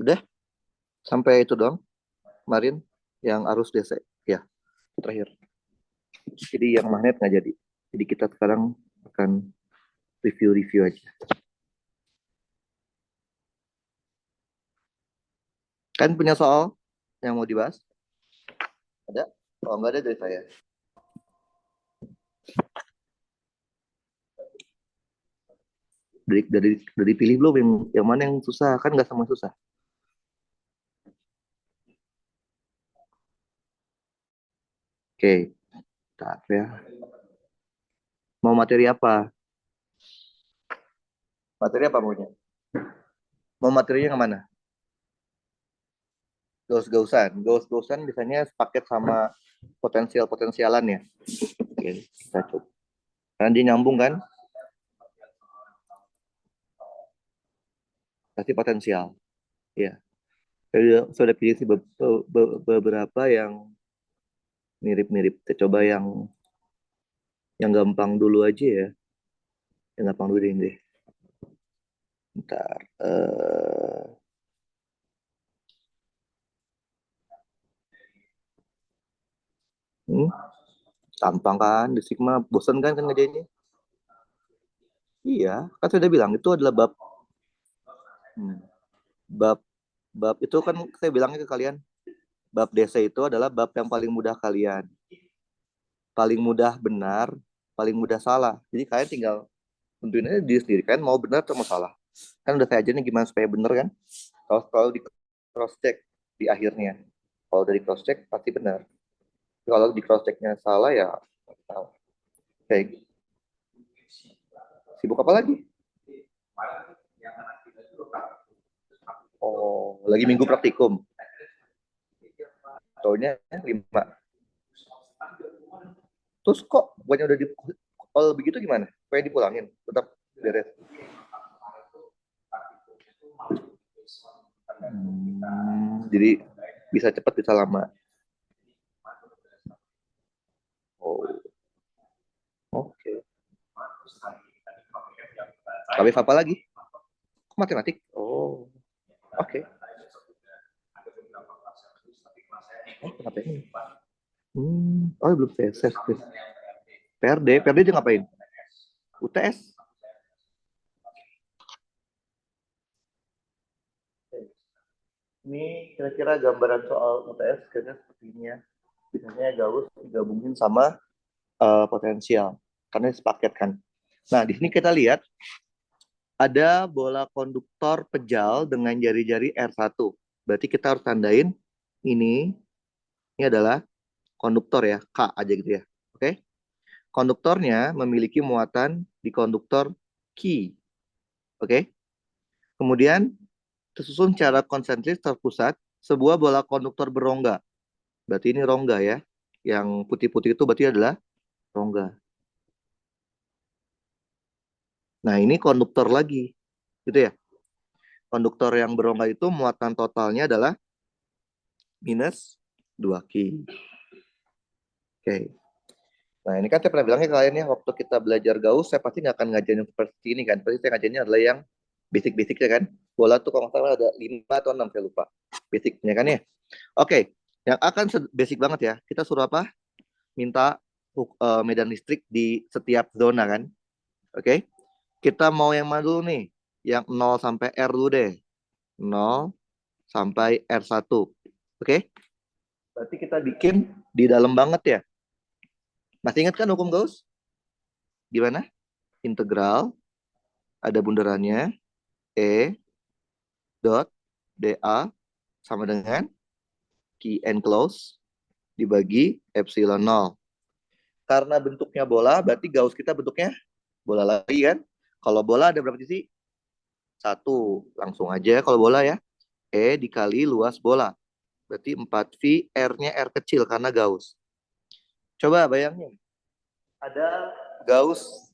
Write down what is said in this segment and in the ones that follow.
Udah sampai itu dong kemarin yang arus DC ya terakhir. Jadi yang magnet nggak jadi. Jadi kita sekarang akan review-review aja. Kan punya soal yang mau dibahas? Ada? Kalau nggak ada dari saya. Dari pilih belum yang mana yang susah? Kan nggak sama susah. Oke, tak ya. Mau materi apa? Materi apa maunya? Mau materinya yang mana? Gaus-gausan. Gaus-gausan biasanya sepaket sama potensial-potensialan ya. Oke, kita coba. Karena dia nyambung kan? Pasti potensial. Ya. Jadi sudah pilih sih beberapa yang mirip-mirip. Kita coba yang gampang dulu aja ya. Yang gampang dulu deh. Ntar. Hmm, gampang kan? Di Sigma bosan kan ngerjainnya? Iya, kan sudah bilang itu adalah bab. Hmm, bab bab itu kan saya bilangnya ke kalian. Bab DC itu adalah bab yang paling mudah kalian. Paling mudah benar, paling mudah salah. Jadi kalian tinggal tentuin aja diri sendiri. Kalian mau benar atau mau salah. Kan udah saya ajarin gimana supaya benar kan? Kalau di cross check di akhirnya. Kalau dari cross check pasti benar. Kalau di cross checknya salah ya salah. Kayak sibuk apa lagi? Oh, lagi minggu praktikum. Taunya 5. Terus kok bukannya udah di kalau begitu gimana? Pengen dipulangin, tetap beres. Jadi bisa cepat bisa lama. Oh, oke. Okay. Tapi apa lagi? Matematik. Oh, oke. Okay. Oh, kenapa ini? Oh belum TSS. PRD dia ngapain? UTS. Ini kira-kira gambaran soal UTS kayaknya seperti ini ya. Biasanya Gauss digabungin sama potensial karena sepaket kan. Nah, di sini kita lihat ada bola konduktor pejal dengan jari-jari R1. Berarti kita harus tandain ini adalah konduktor ya, K aja gitu ya. Oke. Konduktornya memiliki muatan di konduktor Q. Oke. Kemudian tersusun secara konsentris terpusat sebuah bola konduktor berongga. Berarti ini rongga ya. Yang putih-putih itu berarti adalah rongga. Nah, ini konduktor lagi. Gitu ya. Konduktor yang berongga itu muatan totalnya adalah minus 2Q. Oke. Nah, ini kan saya pernah bilangnya ke kalian ya, waktu kita belajar Gauss, saya pasti nggak akan ngajarin seperti ini kan. Pasti saya ngajarinnya adalah yang basic-basicnya kan. Bola tuh kalau nggak salah ada 5 atau 6, saya lupa. Basicnya kan ya. Oke, yang akan basic banget ya. Kita suruh apa? Minta medan listrik di setiap zona kan. Oke. Kita mau yang mana dulu nih? Yang 0 sampai R dulu deh. 0 sampai R1. Oke. Berarti kita bikin di dalam banget ya. Masih ingat kan hukum Gauss? Gimana? Integral, ada bundarannya, E dot dA sama dengan Q enclose dibagi epsilon 0. Karena bentuknya bola, berarti Gauss kita bentuknya bola lagi kan? Kalau bola ada berapa sisi? 1. Langsung aja kalau bola ya. E dikali luas bola. Berarti 4V, R-nya R kecil karena Gauss. Coba bayangin. Ada Gauss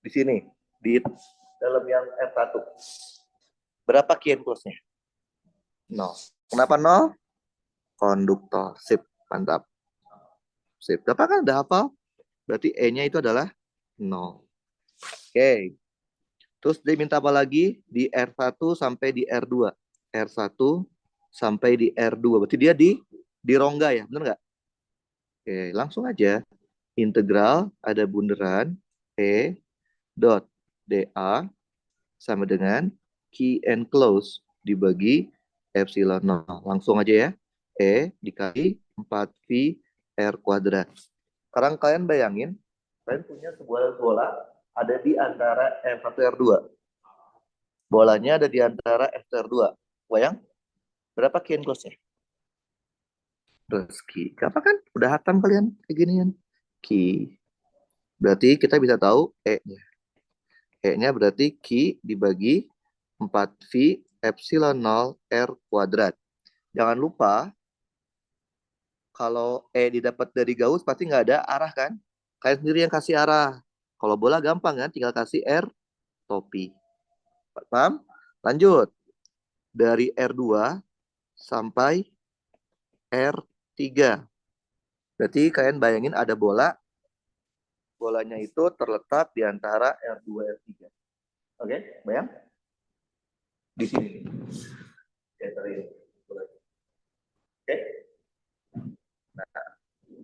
di sini. Di dalam yang R1. Berapa Q enclose-nya? 0. Kenapa 0? Konduktor. Sip. Mantap. Sip. Dapat kan udah hafal? Berarti E-nya itu adalah 0. Oke. Terus dia minta apa lagi? Di R1 sampai di R2. R1 sampai di R2. Berarti dia di rongga ya, benar nggak? Oke, langsung aja. Integral ada bunderan E dot dA sama dengan key enclosed dibagi epsilon 0. Langsung aja ya. E dikali 4V R kuadrat. Sekarang kalian bayangin, kalian punya sebuah bola ada di antara R1 R2. Bolanya ada di antara F2 R2. Bayang, berapa key enclosed-nya? Plus key. Gampang kan? Udah hatam kalian kayak ginian. Key. Berarti kita bisa tahu E-nya. E-nya berarti Q dibagi 4V epsilon 0 R kuadrat. Jangan lupa, kalau E didapat dari Gauss pasti nggak ada arah kan? Kalian sendiri yang kasih arah. Kalau bola gampang kan, tinggal kasih R topi. Paham? Lanjut. Dari R2 sampai R3. Berarti kalian bayangin ada bola. Bolanya itu terletak di antara R2 R3. Oke, bayang? Di sini. Oke,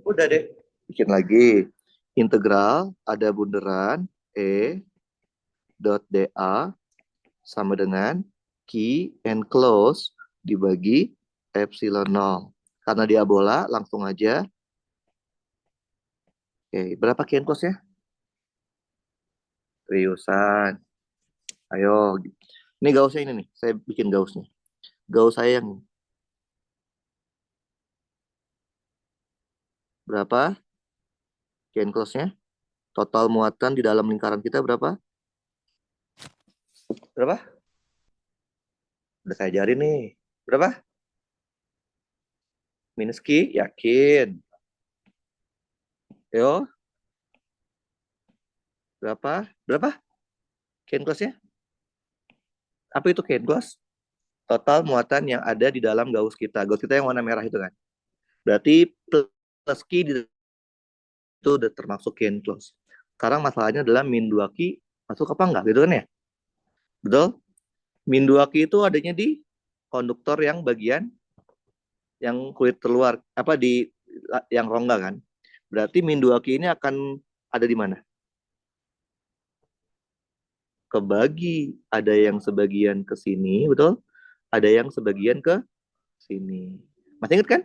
udah deh. Bikin lagi. Integral ada bunderan E dot dA sama dengan key enclosed dibagi epsilon 0. Karena dia bola, langsung aja. Oke, berapa key enclosed ya? Seriusan. Ayo. Ini Gaussnya ini nih. Saya bikin Gaussnya. Gauss saya yang berapa? Key enclosed-nya. Total muatan di dalam lingkaran kita berapa? Berapa? Udah saya ajarin nih. Berapa? Minus Q, yakin. Yo, berapa? Berapa? Key enclosed-nya? Apa itu key enclosed? Total muatan yang ada di dalam Gauss kita. Gauss kita yang warna merah itu kan. Berarti plus Q itu udah termasuk key enclosed. Sekarang masalahnya adalah min 2 Q masuk apa enggak gitu kan ya? Betul? Min 2 Q itu adanya di konduktor yang bagian yang kulit terluar, apa di yang rongga kan. Berarti min 2 Q ini akan ada di mana? Kebagi. Ada yang sebagian ke sini, betul? Ada yang sebagian ke sini. Masih ingat kan?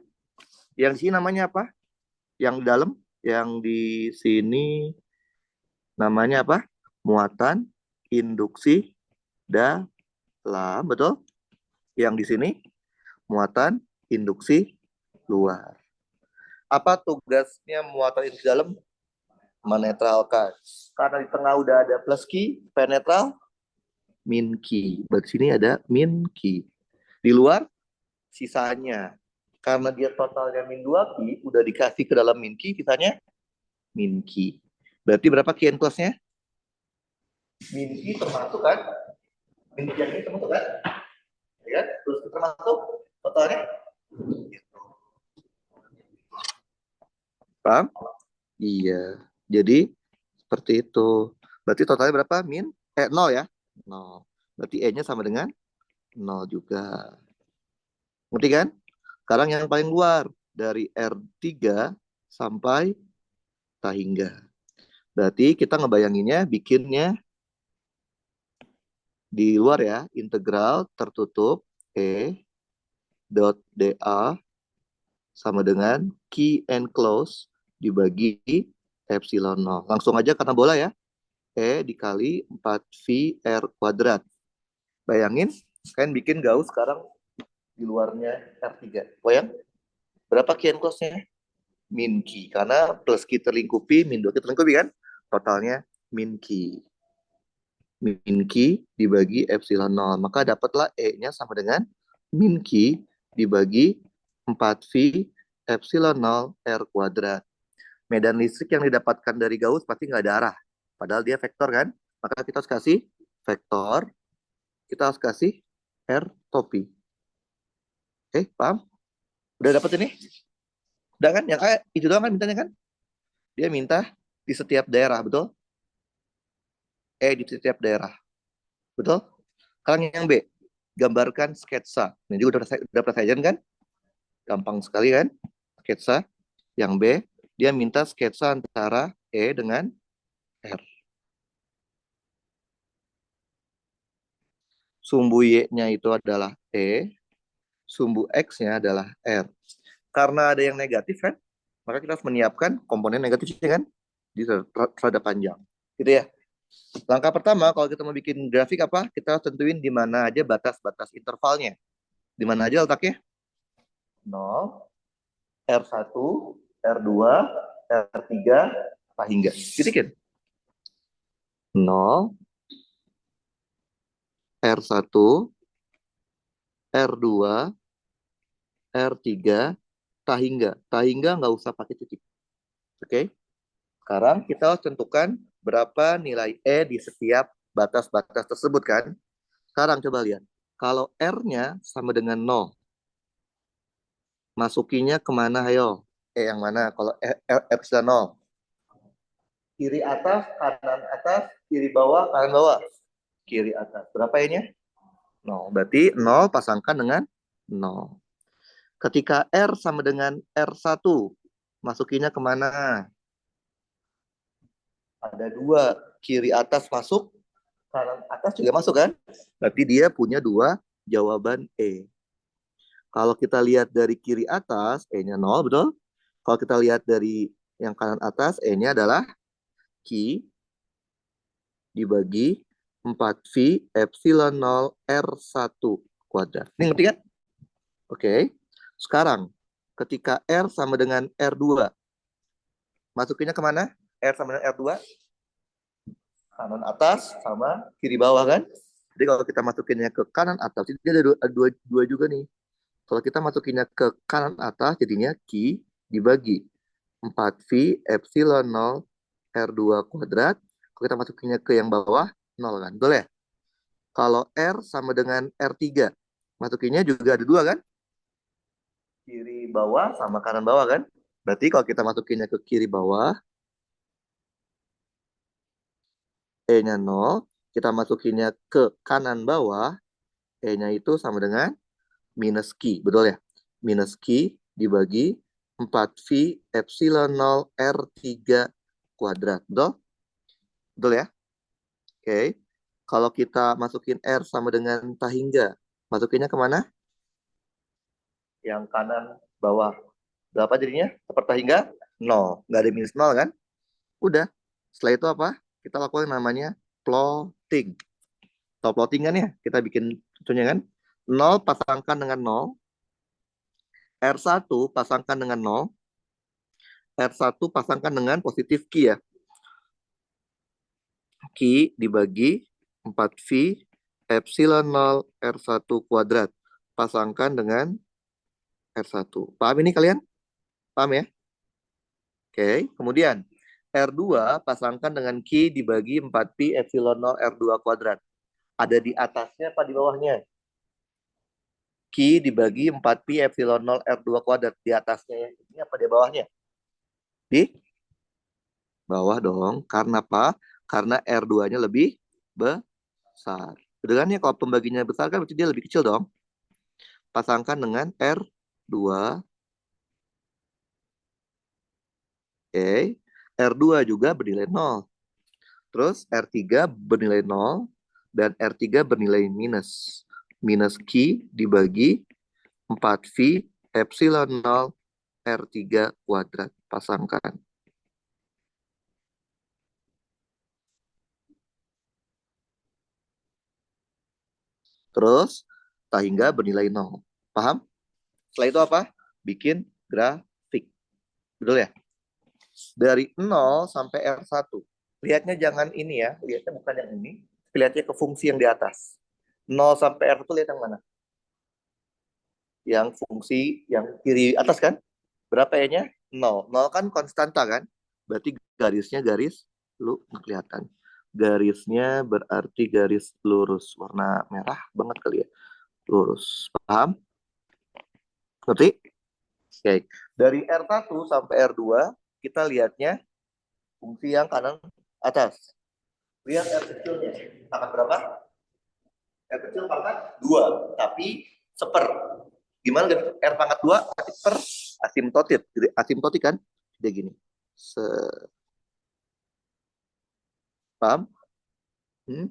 Yang sini namanya apa? Yang di dalam, yang di sini namanya apa? Muatan induksi dalam, betul? Yang di sini muatan induksi luar. Apa tugasnya muatan induksi dalam? Menetralkan. Karena di tengah udah ada plus Q, penetral, min Q. Berarti sini ada min Q. Di luar, sisanya. Karena dia totalnya min 2 Q, udah dikasih ke dalam min Q, sisanya min Q. Berarti berapa Q enclosed-nya? Min Q termasuk kan? Min Q yang ini termasuk kan? Ya, terus termasuk totalnya. Paham? Iya. Jadi seperti itu. Berarti totalnya berapa? Min 0 ya? 0. Berarti E-nya sama dengan 0 juga. Ngerti kan? Sekarang yang paling luar dari R3 sampai Tahingga. Berarti kita ngebayanginnya bikinnya di luar ya, integral tertutup E dot dA sama dengan key enclosed dibagi epsilon 0. Langsung aja karena bola ya. E dikali 4V R kuadrat. Bayangin, kalian bikin Gauss sekarang di luarnya R3. Bayang, berapa key enclosed-nya? Min Q. Karena plus Q terlingkupi, min 2 Q terlingkupi kan? Totalnya min Q. Min Q dibagi epsilon 0. Maka dapatlah E-nya sama dengan min Q dibagi 4V epsilon 0 R kuadrat. Medan listrik yang didapatkan dari Gauss pasti nggak ada arah. Padahal dia vektor kan. Maka kita harus kasih vektor. Kita harus kasih R topi. Oke, paham? Udah dapet ini? Udah kan? Yang kayak itu doang kan mintanya kan? Dia minta di setiap daerah, betul? di setiap daerah. Betul? Sekarang yang B, gambarkan sketsa. Ini juga udah pernah saya kan? Gampang sekali kan? Sketsa. Yang B, dia minta sketsa antara E dengan R. Sumbu Y-nya itu adalah E, sumbu X-nya adalah R. Karena ada yang negatif kan, maka kita harus menyiapkan komponen negatifnya kan, di rada panjang. Gitu ya. Langkah pertama, kalau kita mau bikin grafik apa, kita harus tentuin di mana aja batas-batas intervalnya. Di mana aja letaknya? 0, R1, R2, R3, apa hingga. Titik kan? 0, R1, R2, R3, tahingga. Tahingga nggak usah pakai titik. Oke? Sekarang kita harus tentukan berapa nilai E di setiap batas-batas tersebut kan. Sekarang coba lihat. Kalau R-nya sama dengan 0, masukinya kemana ayo? E yang mana? Kalau R sudah 0. Kiri atas, kanan atas, kiri bawah, kanan bawah. Kiri atas. Berapa ini? 0. Berarti 0 pasangkan dengan 0. Ketika R sama dengan R1, masukinya kemana? Ada 2. Kiri atas masuk, kanan atas juga masuk kan? Berarti dia punya 2 jawaban E. Kalau kita lihat dari kiri atas, E-nya 0, betul? Kalau kita lihat dari yang kanan atas, E-nya adalah Q dibagi 4V epsilon 0 R1 kuadrat. Ini ngerti kan? Oke. Sekarang, ketika R sama dengan R2, masukinnya kemana? R sama dengan R2? Kanan atas sama kiri bawah kan? Jadi kalau kita masukinnya ke kanan atas, ini ada dua juga nih. Kalau kita masukinnya ke kanan atas, jadinya Q dibagi 4V epsilon 0 R2 kuadrat. Kalau kita masukinnya ke yang bawah, 0 kan? Betul ya? Kalau R sama dengan R3, masukinnya juga ada 2 kan? Kiri bawah sama kanan bawah kan? Berarti kalau kita masukinnya ke kiri bawah, E-nya 0. Kita masukinnya ke kanan bawah, E-nya itu sama dengan minus Q. Betul ya? Minus Q dibagi 4V epsilon 0 R3 kuadrat. Betul? Betul ya? Oke. Kalau kita masukin R sama dengan tahingga, masukinnya kemana? Yang kanan bawah. Berapa jadinya? Seperti tahingga? 0. Nggak ada minus 0 kan? Udah. Setelah itu apa? Kita lakukan yang namanya plotting. Tahu plotting kan ya? Kita bikin contohnya kan? 0 pasangkan dengan 0. R1 pasangkan dengan 0. R1 pasangkan dengan positif Q ya. Q dibagi 4V epsilon 0 R1 kuadrat. Pasangkan dengan R1. Paham ini kalian? Paham ya? Oke. Kemudian R2 pasangkan dengan Q dibagi 4Pi epsilon 0 R2 kuadrat. Ada di atasnya apa di bawahnya? Q dibagi 4Pi epsilon 0 R2 kuadrat. Di atasnya ya. Ini apa di bawahnya? Di bawah dong. Karena apa? Karena R2-nya lebih besar. Betul kan ya? Kalau pembaginya besar kan berarti dia lebih kecil dong. Pasangkan dengan R2. Oke. R2 juga bernilai 0. Terus R3 bernilai 0 dan R3 bernilai minus. Minus Q dibagi 4V epsilon 0 R3 kuadrat. Pasangkan. Terus tahingga bernilai 0. Paham? Setelah itu apa? Bikin grafik. Betul ya? Dari 0 sampai R1. Lihatnya jangan ini ya. Lihatnya bukan yang ini. Lihatnya ke fungsi yang di atas. 0 sampai R1 lihat yang mana? Yang fungsi yang kiri atas kan? Berapa E-nya? 0. 0 kan konstanta kan? Berarti garisnya garis lu kelihatan. Garisnya berarti garis lurus. Warna merah banget kali ya. Lurus. Paham? Ngerti? Oke. Dari R1 sampai R2, kita lihatnya fungsi yang kanan atas. Lihat R kecilnya. Akan berapa? R kecil pangkat 2, tapi seper. Gimana grafik R pangkat 2? Per asimtotik. Jadi asimtotik kan? Dia gini. Paham? Hmm?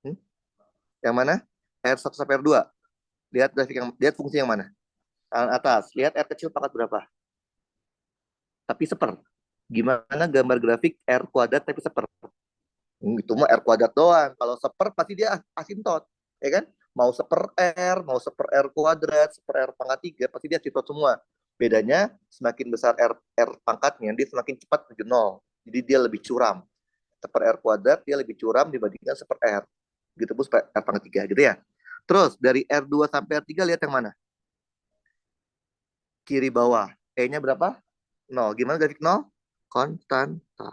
Hmm? Yang mana? R1 sampai R2. Lihat grafik lihat fungsi yang mana? Atas. Lihat R kecil pangkat berapa? Tapi seper. Gimana gambar grafik R kuadrat tapi seper? Itu mah R kuadrat doang. Kalau seper pasti dia asintot, ya kan? Mau seper R, mau seper R kuadrat, seper R pangkat 3, pasti dia asintot semua. Bedanya semakin besar R pangkatnya, dia semakin cepat menuju 0. Jadi dia lebih curam. Seper R kuadrat dia lebih curam dibandingkan seper R. Gitu pun seper R pangkat 3 gitu ya. Terus dari R2 sampai R3 lihat yang mana? Kiri bawah. E-nya berapa? 0. Gimana grafik 0? Konstanta.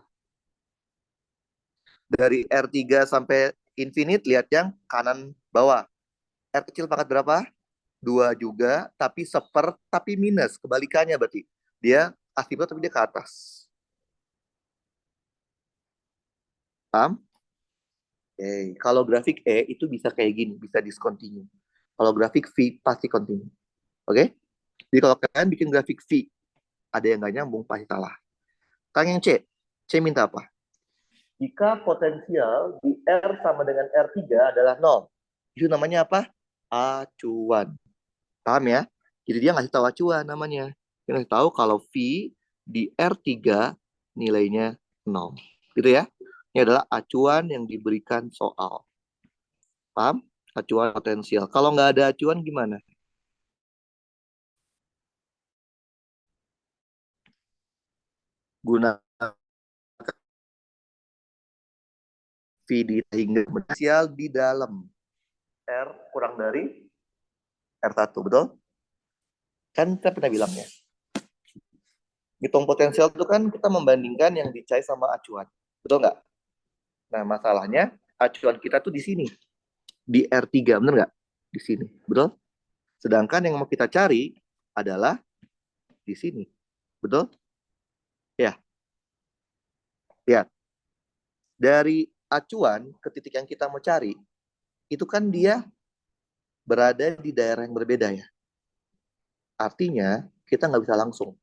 Dari R3 sampai infinite, lihat yang kanan bawah. R kecil pangkat berapa? 2 juga, tapi seper, tapi minus. Kebalikannya berarti. Dia asimtot, tapi dia ke atas. Paham? Oke. Kalau grafik E itu bisa kayak gini, bisa discontinue. Kalau grafik V pasti continue. Oke? Jadi kalau kalian bikin grafik V, ada yang nggak nyambung, pasti salah. Sekarang yang C. C minta apa? Jika potensial di R sama dengan R3 adalah 0. Itu namanya apa? Acuan. Paham ya? Jadi dia ngasih tahu acuan namanya. Dia ngasih tahu kalau V di R3 nilainya 0. Gitu ya. Ini adalah acuan yang diberikan soal. Paham? Acuan potensial. Kalau nggak ada acuan gimana? Gunakan V hingga potensial di dalam R kurang dari R1. Betul? Kan kita pernah bilangnya. Hitung potensial itu kan kita membandingkan yang dicari sama acuan. Betul nggak? Nah, masalahnya acuan kita tuh di sini. Di R3, bener nggak? Di sini. Betul? Sedangkan yang mau kita cari adalah di sini. Betul? Ya. Ya. Dari acuan ke titik yang kita mau cari, itu kan dia berada di daerah yang berbeda ya. Artinya, kita nggak bisa langsung.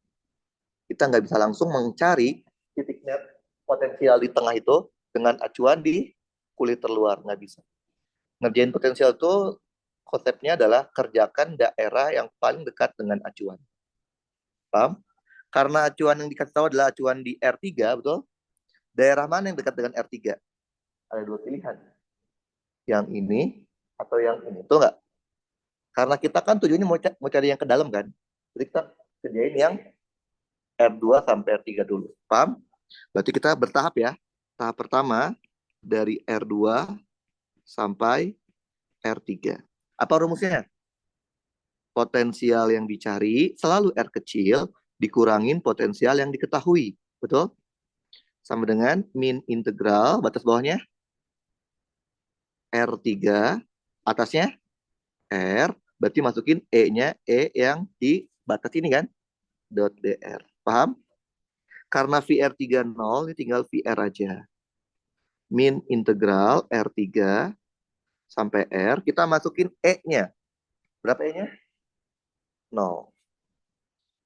Kita nggak bisa langsung mencari titik net potensial di tengah itu dengan acuan di kulit terluar. Nggak bisa. Ngerjain potensial itu konsepnya adalah kerjakan daerah yang paling dekat dengan acuan. Paham? Karena acuan yang dikasih tahu adalah acuan di R3, betul? Daerah mana yang dekat dengan R3? Ada dua pilihan. Yang ini atau yang ini. Betul nggak? Karena kita kan tujuannya mau cari yang ke dalam kan. Jadi kita kerjain yang R2 sampai R3 dulu. Paham? Berarti kita bertahap ya. Tahap pertama dari R2 sampai R3. Apa rumusnya? Potensial yang dicari selalu R kecil dikurangin potensial yang diketahui. Betul? Sama dengan min integral, batas bawahnya R3, atasnya R, berarti masukin E-nya, E yang di batas ini kan, dot DR. Paham? Karena VR3 0, ini tinggal VR aja. Min integral R3 sampai R, kita masukin E-nya. Berapa E-nya? 0.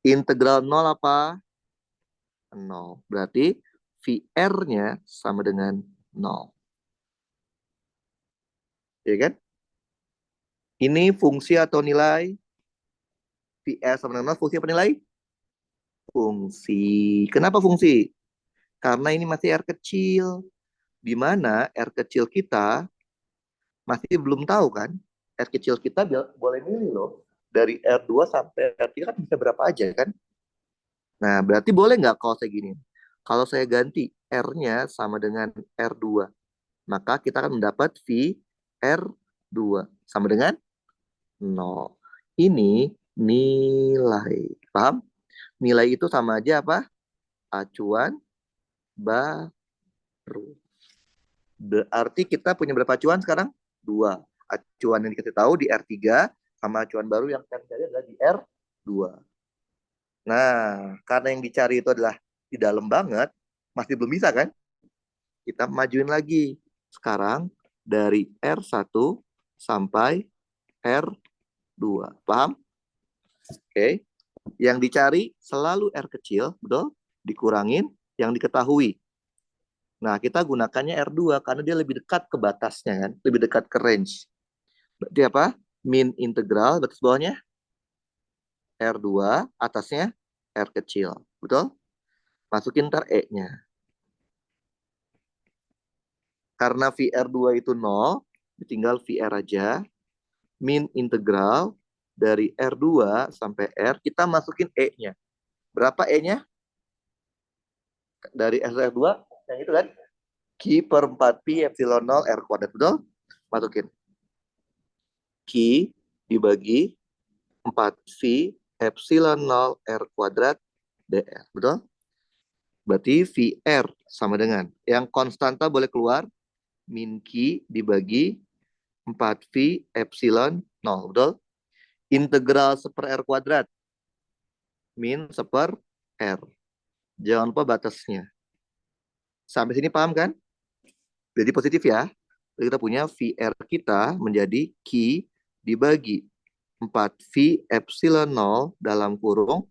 Integral 0 apa? 0. Berarti VR-nya sama dengan 0. Ya kan? Ini fungsi atau nilai? VR sama dengan 0, fungsi apa nilai? Fungsi. Kenapa fungsi? Karena ini masih R kecil. Di mana R kecil kita masih belum tahu kan? R kecil kita boleh milih loh. Dari R2 sampai R3 kan bisa berapa aja kan? Nah, berarti boleh nggak kalau saya gini? Kalau saya ganti R-nya sama dengan R2, maka kita akan mendapat V R2 sama dengan 0. Ini nilai. Paham? Nilai itu sama aja apa? Acuan baru. Berarti kita punya berapa acuan sekarang? 2. Acuan yang dikasih tahu di R3 sama acuan baru yang kita cari adalah di R2. Nah, karena yang dicari itu adalah di dalam banget, masih belum bisa kan? Kita majuin lagi. Sekarang dari R1 sampai R2. Paham? Oke. Yang dicari selalu R kecil, betul? Dikurangin yang diketahui. Nah, kita gunakannya R2 karena dia lebih dekat ke batasnya kan, lebih dekat ke range. Berarti apa? Min integral, batas bawahnya R2, atasnya R kecil. Betul? Masukin ntar E-nya. Karena VR2 itu 0, tinggal VR aja. Min integral dari R2 sampai R, kita masukin E-nya. Berapa E-nya? Dari R2, yang itu kan? Q per 4Pi epsilon 0 R kuadrat. Betul? Masukin. Q dibagi 4V epsilon 0 R kuadrat DR. Betul? Berarti VR sama dengan, yang konstanta boleh keluar, min Q dibagi 4V epsilon 0. Betul? Integral seper R kuadrat. Min seper R. Jangan lupa batasnya. Sampai sini paham kan? Jadi positif ya. Jadi kita punya VR kita menjadi Q dibagi 4V epsilon 0 dalam kurung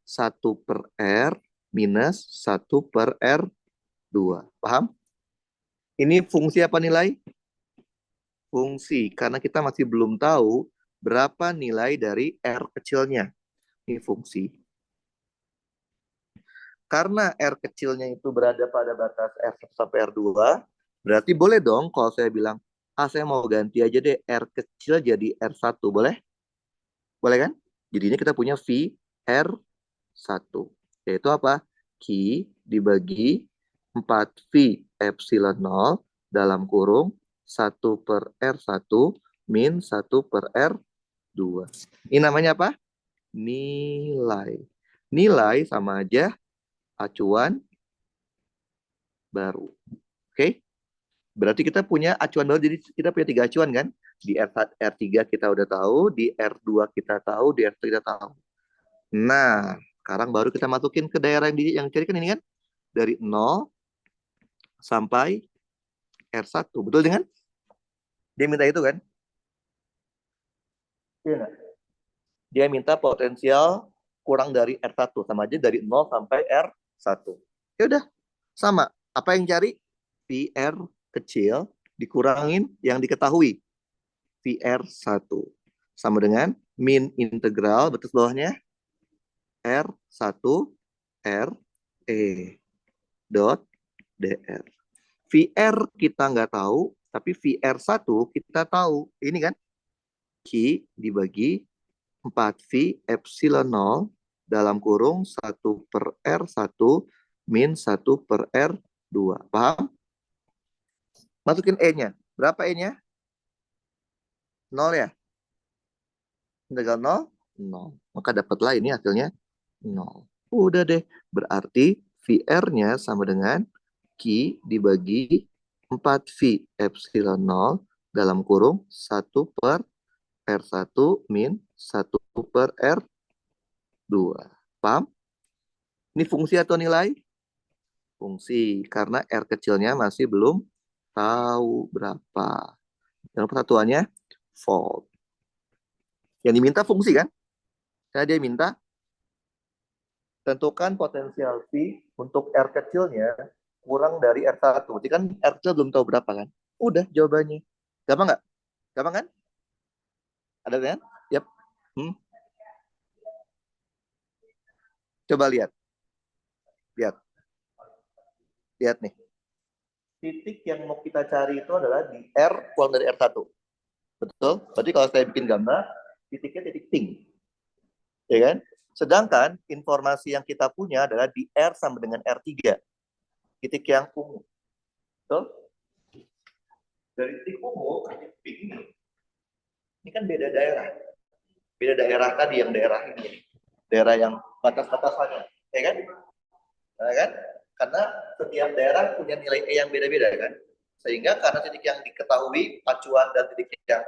1 per R minus 1 per R2. Paham? Ini fungsi apa nilai? Fungsi. Karena kita masih belum tahu berapa nilai dari R kecilnya. Ini fungsi. Karena R kecilnya itu berada pada batas R1 sampai R2, berarti boleh dong kalau saya bilang, saya mau ganti aja deh R kecil jadi R1. Boleh? Boleh kan? Jadinya kita punya V R1. Yaitu apa? Q dibagi 4V epsilon 0 dalam kurung 1 per R1 min 1 per R2. Ini namanya apa? Nilai. Nilai sama aja acuan baru. Oke? Berarti kita punya acuan baru, jadi kita punya 3 acuan kan? Di R3 kita udah tahu, di R2 kita tahu, di R3 kita tahu. Nah, sekarang baru kita masukin ke daerah yang dicarikan ini kan? Dari 0 sampai R1. Betul dengan? Dia minta itu kan? Iya. Dia minta potensial kurang dari R1. Sama aja dari 0 sampai R1. Ya udah, sama. Apa yang cari? VR kecil dikurangin yang diketahui. VR1. Sama dengan min integral, batas bawahnya R1 R E dot DR. VR kita nggak tahu, tapi VR1 kita tahu. Ini kan Q dibagi 4V epsilon 0 dalam kurung 1 per R1 min 1 per R2. Paham? Masukin E-nya. Berapa E-nya? 0 ya? Integral 0? 0. Maka dapatlah ini hasilnya 0. Udah deh. Berarti VR-nya sama dengan Q dibagi 4V epsilon 0 dalam kurung 1 per R1 min 1 per R2. Paham? Ini fungsi atau nilai? Fungsi. Karena R kecilnya masih belum tahu berapa. Yang persatuannya volt. Yang diminta fungsi kan? Karena dia minta tentukan potensial V untuk R kecilnya kurang dari R1. Jadi kan R kecil belum tahu berapa kan? Udah jawabannya. Gampang nggak? Gampang kan? Ada kan? Yap. Coba lihat. Lihat. Lihat nih. Titik yang mau kita cari itu adalah di R kurang dari R1. Betul? Berarti kalau saya bikin gambar, titiknya titik ting. Ya kan? Sedangkan informasi yang kita punya adalah di R sama dengan R3. Titik yang ungu. Betul? Dari titik ungu, titik pink ini. Ini kan beda daerah. Beda daerah tadi yang daerah ini. Daerah yang batas-batasannya. Ya kan? Ya kan? Karena setiap daerah punya nilai E yang beda-beda kan. Sehingga karena titik yang diketahui, acuan dan titik yang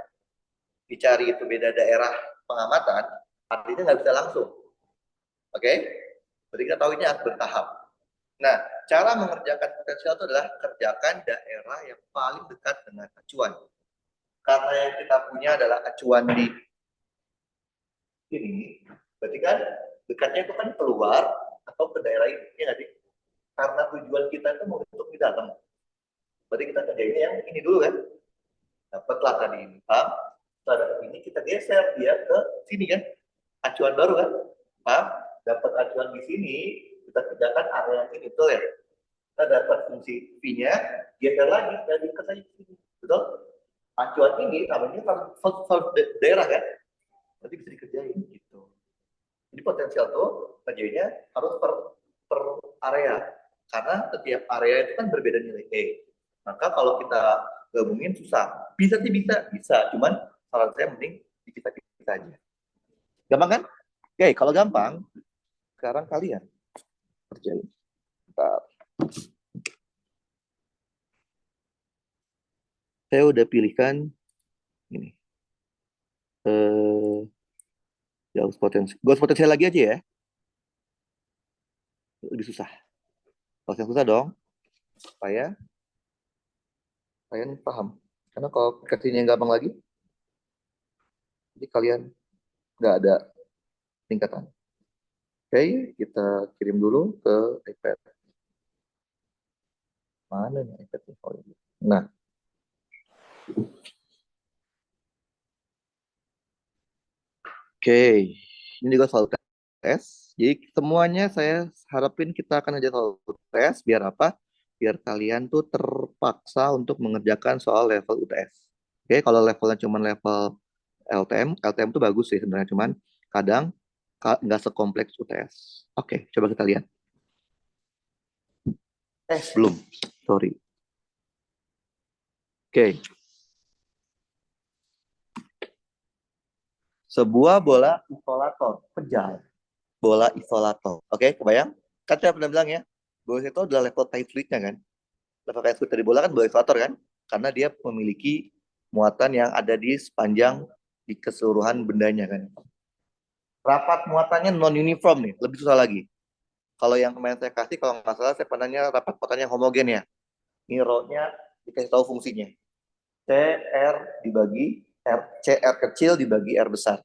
dicari itu beda daerah pengamatan, artinya nggak bisa langsung. Oke? Berarti kita tahu ini harus bertahap. Nah, cara mengerjakan potensial itu adalah kerjakan daerah yang paling dekat dengan acuan. Karena yang kita punya adalah acuan di sini, berarti kan dekatnya itu kan keluar atau ke daerah ini, ya nggak sih? Karena tujuan kita itu mau untuk di dalam. Berarti kita kerjainnya yang ini dulu kan. Dapatlah tadi ini. Paham? Setelah dapat ini kita geser dia ke sini kan. Acuan baru kan. Paham? Dapat acuan di sini, kita kerjakan area yang ini. Betul ya? Kita dapat fungsi V-nya, geser lagi dari ke sini. Betul? Acuan ini namanya daerah kan. Berarti bisa dikerjain gitu. Jadi potensial tuh kerjanya harus per area. Karena setiap area itu kan berbeda nilai E. Maka kalau kita gabungin susah. Bisa sih bisa. Cuman saran saya mending dipisah-pisah aja. Gampang kan? Oke, kalau gampang, sekarang kalian kerjain. Bentar. Saya udah pilihkan ini. Gaus potensial lagi aja ya. Lebih susah. Gaus yang susah dong. Supaya kalian paham. Karena kalau aplikasinya gampang lagi, jadi kalian nggak ada tingkatan. Oke, kita kirim dulu ke iPad. Mana nih iPad-nya? Oh, ini. Nah, oke. Ini juga soal tes. Jadi semuanya saya harapin kita akan aja soal tes. Biar apa? Biar kalian tuh terpaksa untuk mengerjakan soal level UTS. Oke, kalau levelnya cuma level LTM tuh bagus sih sebenarnya. Cuman kadang nggak sekompleks UTS. Oke, coba kita lihat. Belum. Sorry. Oke. Sebuah bola isolator, pejal. Bola isolator. Oke, kebayang? Kan saya pernah bilang ya, bola itu adalah level tight fluidnya kan. Level tight fluid dari bola kan bola isolator kan. Karena dia memiliki muatan yang ada di sepanjang di keseluruhan bendanya kan. Rapat muatannya non-uniform nih, lebih susah lagi. Kalau yang kemarin saya kasih, kalau nggak salah saya pandangnya rapat muatannya homogen ya. Ini rho-nya dikasih tahu fungsinya. CR dibagi R, CR kecil dibagi R besar.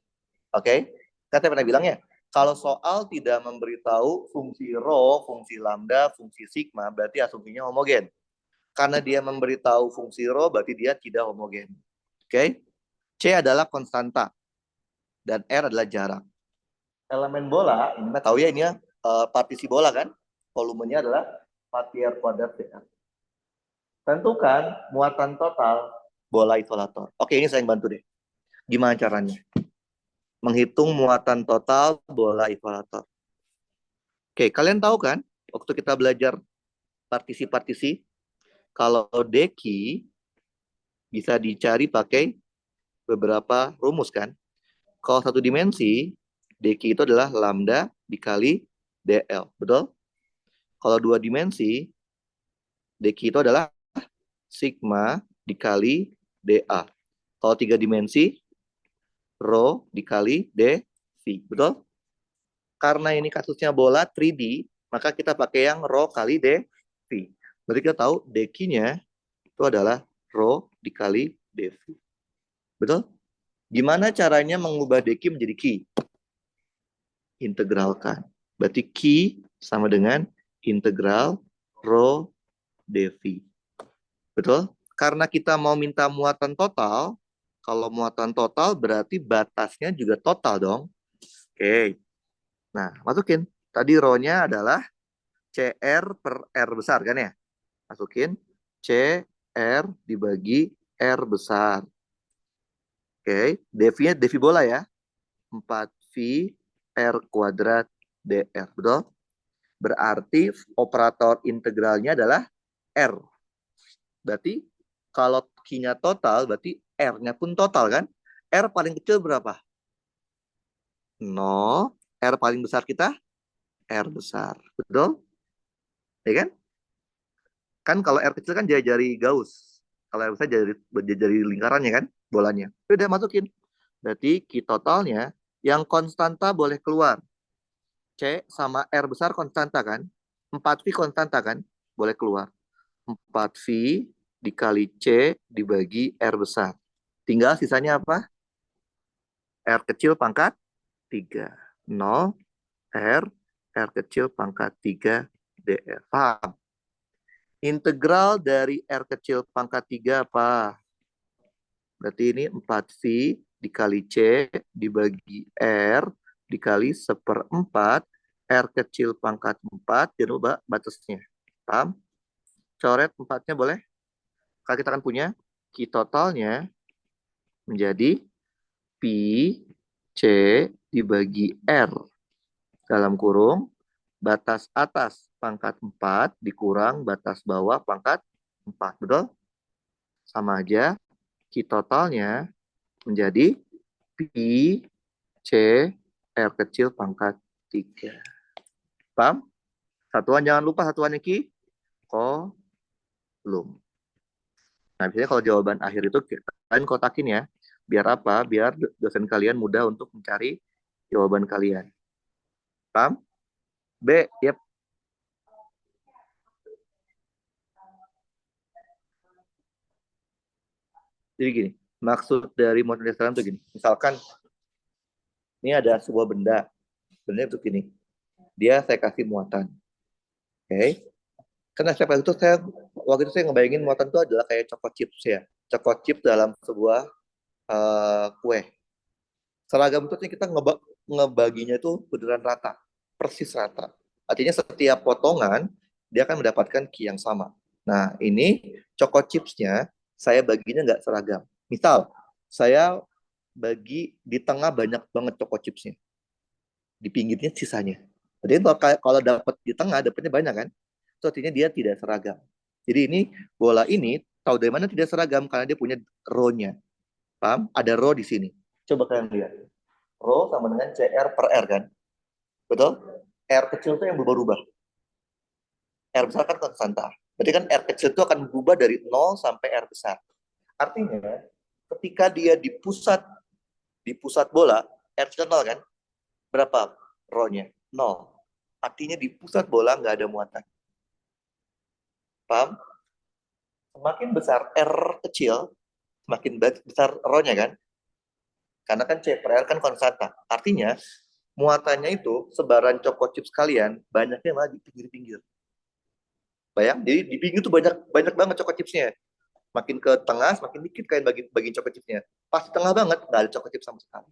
Oke? Kan saya pernah bilang ya, kalau soal tidak memberitahu fungsi rho, fungsi lambda, fungsi sigma, berarti asumsinya homogen. Karena dia memberitahu fungsi rho, berarti dia tidak homogen. Oke? C adalah konstanta dan R adalah jarak. Elemen bola, ini tahu ya, ini ya partisi bola kan? Volumenya adalah 4 kuadrat dr. Tentukan muatan total bola isolator. Oke, ini saya yang bantu deh. Gimana caranya? Menghitung muatan total bola isolator. Oke, kalian tahu kan? Waktu kita belajar partisi-partisi, kalau deki bisa dicari pakai beberapa rumus kan? Kalau satu dimensi, deki itu adalah lambda dikali dl, betul? Kalau dua dimensi, deki itu adalah sigma dikali dA. Kalau tiga dimensi, rho dikali dv, betul? Karena ini kasusnya bola 3D, maka kita pakai yang rho kali dv. Berarti kita tahu dekinya itu adalah rho dikali dv. Betul? Gimana caranya mengubah deki menjadi ki? Integralkan. Berarti ki sama dengan integral rho dv. Betul? Karena kita mau minta muatan total, kalau muatan total berarti batasnya juga total dong. Oke. Nah, masukin. Tadi rho-nya adalah CR per R besar kan ya? Masukin CR dibagi R besar. Oke. Dv-nya dv bola ya. 4V R kuadrat dr. Betul? Berarti operator integralnya adalah R. Berarti kalau Q-nya total, berarti R-nya pun total kan? R paling kecil berapa? 0. R paling besar kita? R besar. Betul? Ya kan? Kan kalau R kecil kan jari-jari Gauss. Kalau R besar jari lingkarannya kan? Bolanya. Udah masukin. Berarti Q totalnya yang konstanta boleh keluar. C sama R besar konstanta kan? 4V konstanta kan? Boleh keluar. 4V dikali C dibagi R besar. Tinggal sisanya apa? R kecil pangkat 3. 0, R kecil pangkat 3, dr. Paham? Integral dari R kecil pangkat 3 apa? Berarti ini 4V dikali C dibagi R dikali 1/4 R kecil pangkat 4. Jangan lupa batasnya. Paham? Coret 4-nya boleh? Kalau kita akan punya Q totalnya menjadi Pi C dibagi R dalam kurung batas atas pangkat 4 dikurang batas bawah pangkat 4. Betul? Sama aja. Q totalnya menjadi Pi C R kecil pangkat 3. Paham? Satuan jangan lupa satuannya Ki. Kolom. Nah, biasanya kalau jawaban akhir itu kalian kotakin ya. Biar apa? Biar dosen kalian mudah untuk mencari jawaban kalian. Paham? B, yep. Jadi gini, maksud dari model dasar itu gini. Misalkan ini ada sebuah benda. Benda itu gini. Dia saya kasih muatan. Oke. Okay. Karena waktu itu saya ngebayangin muatan itu adalah kayak choco chips ya. Choco chips dalam sebuah kue. Seragam itu kita ngebaginya itu beneran rata. Persis rata. Artinya setiap potongan dia akan mendapatkan key yang sama. Nah, ini choco chipsnya saya baginya nggak seragam. Misal, saya bagi di tengah banyak banget choco chipsnya. Di pinggirnya sisanya. Jadi kalau dapat di tengah, dapatnya banyak kan? Itu artinya dia tidak seragam. Jadi ini bola ini tahu dari mana tidak seragam karena dia punya row-nya. Paham? Ada row di sini. Coba kalian lihat. Row sama dengan CR per R kan? Betul? R kecil itu yang berubah-ubah. R besar kan konstanta. Berarti kan R kecil itu akan berubah dari 0 sampai R besar. Artinya, ketika dia di pusat bola, R kecil 0 kan? Berapa row-nya? 0. Artinya di pusat bola nggak ada muatan. Paham? Semakin besar R kecil, semakin besar row-nya kan? Karena kan C per R kan konstanta. Artinya, muatannya itu, sebaran choco chips kalian, banyaknya malah di pinggir-pinggir. Bayang, jadi di pinggir tuh banyak banyak banget choco chipsnya. Makin ke tengah, semakin dikit kalian bagi choco chipsnya. Pas di tengah banget, nggak ada choco chips sama sekali.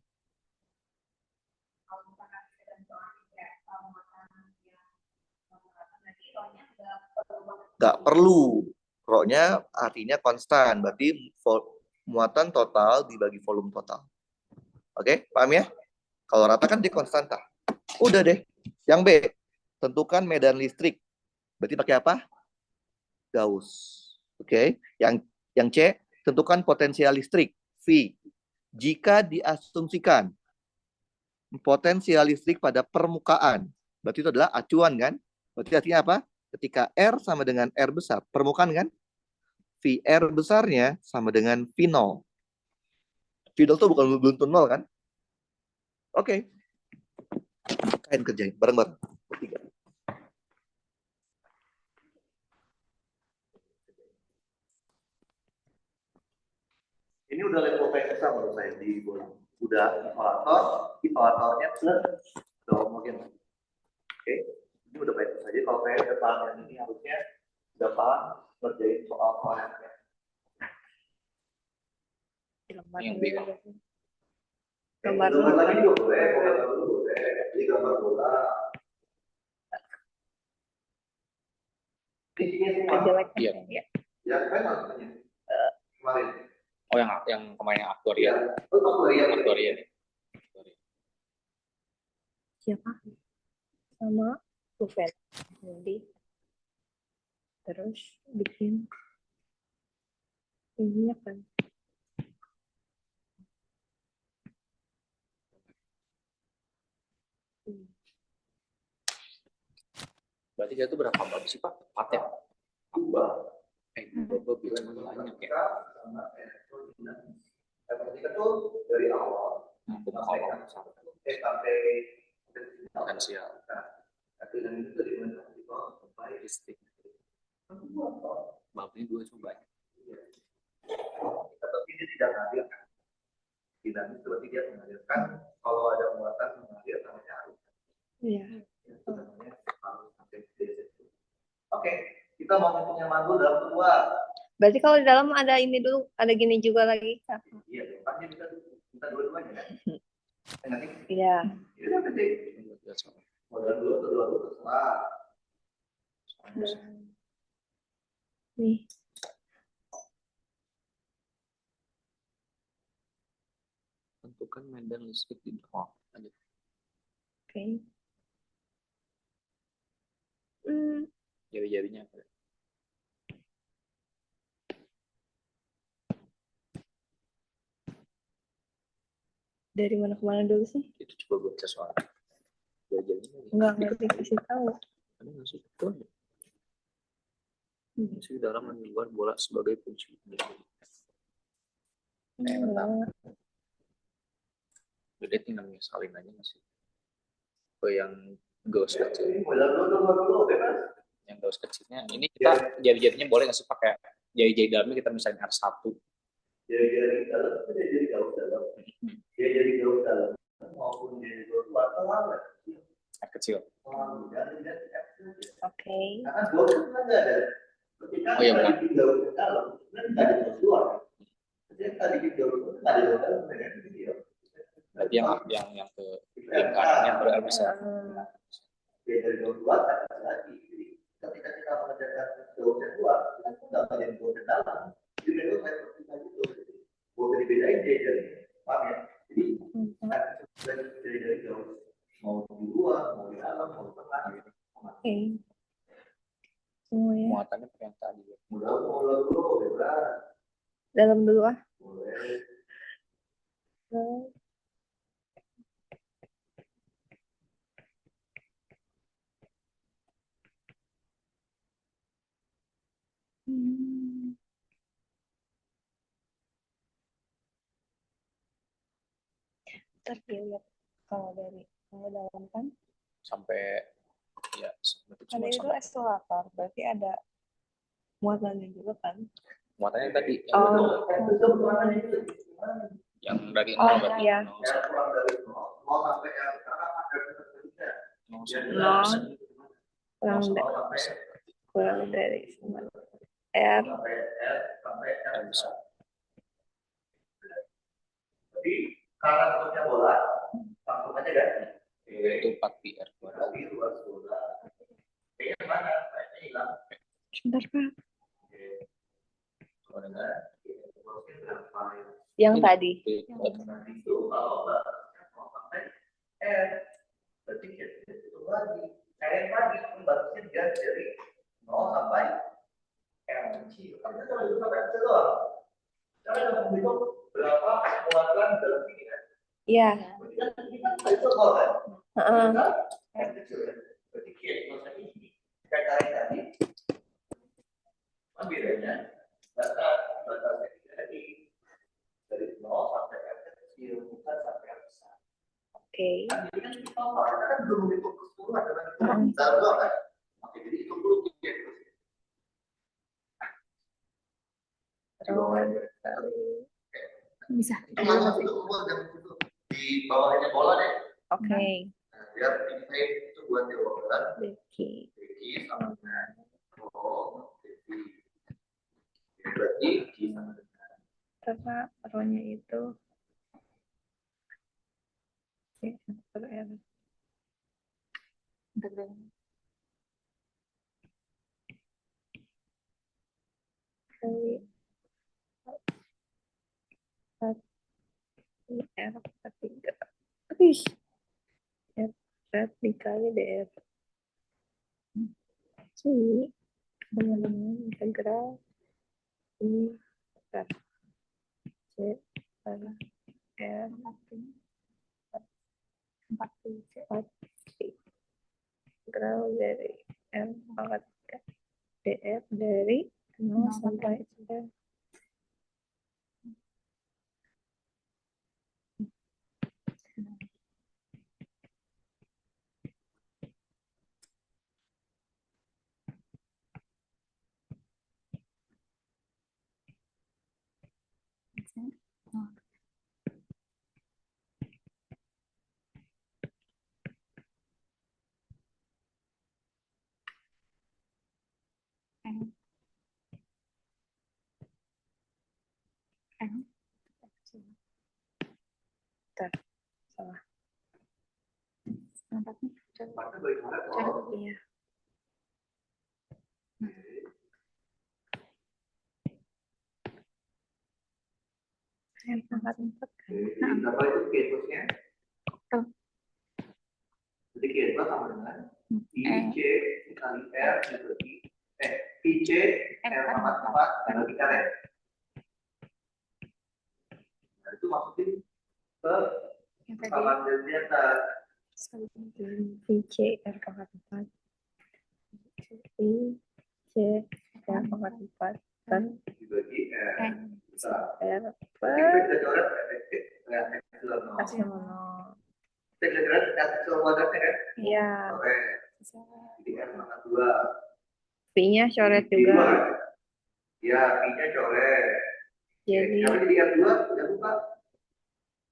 Nggak perlu. Rho-nya artinya konstan, berarti muatan total dibagi volume total. Oke, paham ya? Kalau rata kan di konstanta. Udah deh. Yang B, tentukan medan listrik. Berarti pakai apa? Gauss. Oke. Yang C, tentukan potensial listrik V. Jika diasumsikan potensial listrik pada permukaan, berarti itu adalah acuan kan? Berarti artinya apa? Ketika R sama dengan R besar, permukaan kan? VR besarnya sama dengan V0. V0 itu bukan belum tentu 0 kan? Oke. Kalian kerjain bareng-bareng. Ini udah level PSA menurut saya di bola. Udah isolatornya plus homogen. Oke. Ini udah PSA saja. Kalau saya depan ini harusnya udah paham ngerjain soal yang yang B. Gambar lagi juga boleh, ini gambar bola. Iya. Ya, kan maksudnya. Kemarin. Oh, yang kemarin yang aktuaria. Aktuaria nih. Siapa? Sama Tuven. Jadi terus bikin ininya kan. Berarti dia itu berapa bab sih Pak? 4 ya? 2 bab bilang banyak ya. Ketika tuh dari awal Sampai potensial. Listrik. Babnya 2 coba. Tapi ini tidak hadir kan? Dinamis berarti dia mengalirkan. Kalau ada muatan mengalir namanya arus. Iya. Itu namanya arus aktivitas. Oke, kita mau hitung yang mantul dalam kedua. Berarti kalau di dalam ada ini dulu, ada gini juga lagi, Kak. Iya, pasti kita dua-duanya kan. Nanti Iya. itu yang penting. Modal dulu, kedua dulu terserah. Nih. Tentukan medan listrik di bawah. Oke. Hmm. Jari-jarinya apa? Dari mana ke mana dulu sih? Itu coba baca soal. Jari-jarinya Enggak dikasih tahu. ada nggak sih? Fungsi dalam dan di luar bola sebagai kunci. Enggak. Jadi tinggal misalin aja nggak sih? Ke yang gaus kecil. Yang gaus kecilnya. Ini kita jari-jarinya boleh nggak sih pakai jari-jari dalamnya kita misalin R1. Jari-jari dalam itu jari gaus dalam. Jari gaus dalam maupun jari gaus luar terlalu R kecil. Oke. Karena gaus itu kan nggak ada. Ketika Oh iya benar. di gaus dalam, kan nggak ada gaus luar. Ketika tadi di gaus itu nggak ada gaus dalam, kan gitu. Berarti yang ke yang kanannya baru R besar. Dari gaus luar ada lagi. Jadi ketika kita mengerjakan gaus yang luar, kita pun nggak ada yang gaus yang dalam. Jadi gaus saya kita itu boleh dibedain jari-jari. Paham ya? Jadi dari gaus mau di luar, mau di dalam, mau di tengah gitu. Oke. Semuanya. Muatannya pakai yang tadi. Mulai dulu, bebas. Dalam dulu ah. Boleh. Ntar dilihat kalau dari dalam kan Sampai ya ada itu eskalator, berarti ada muatannya juga kan. muatannya tadi yang dari Oh, berarti iya. Kurang dari R. Jadi karena bentuknya bola, langsung aja kan? Itu 4 PR. Berarti luas bola. P-nya mana? P-nya hilang. Sebentar, Kak. Yang Yang tadi. itu kalau mau sampai berarti itu lagi. Saya lagi membatasi dia dari 0 sampai kecil. Karena kalau itu sampai kecil doang. Karena dalam menghitung berapa muatan dalam ini kan? Iya. Itu kok kan? Heeh. Kecil kan? Berarti ini kayak tadi bedanya batasnya dari 0 sampai R kecil, bukan sampai R besar. Oke. Kan ini kan kita kan belum menghitung keseluruhan dengan dalam doang kan? Oke, jadi itu dulu Bisa. Di bawahnya bola deh. Oke. Biar ini itu buat jawaban. Beki. Beki sama dengan Beki. Berarti sama dengan. Karena rohnya itu per R. Kali R per 3. Wih. R dikali DR. Sini. Dengan integral ini besar. C per R 4 integral dari R pangkat DR dari 0 sampai 9. Bentar, salah. Empatnya. Empatnya bagaimana Iya. kalau Angkat 4 kan. jadi berapa itu kiosnya? Oh. Jadi kios sama dengan IC dikali R dibagi IC R pangkat 4 dibagi R. Nah, itu maksudnya ke Yang tadi. kesalahan delta. VC R pangkat 4. VC R pangkat 4 kan Dibagi R. Besar. R Jadi per kita coret efektif epsilon nol. epsilon nol. Kita coret epsilon wadarnya kan? Iya. Coret. Jadi R pangkat 2. V-nya coret Di juga. dua. Ya, V-nya coret. Jadi Oke, jadi R2 udah buka.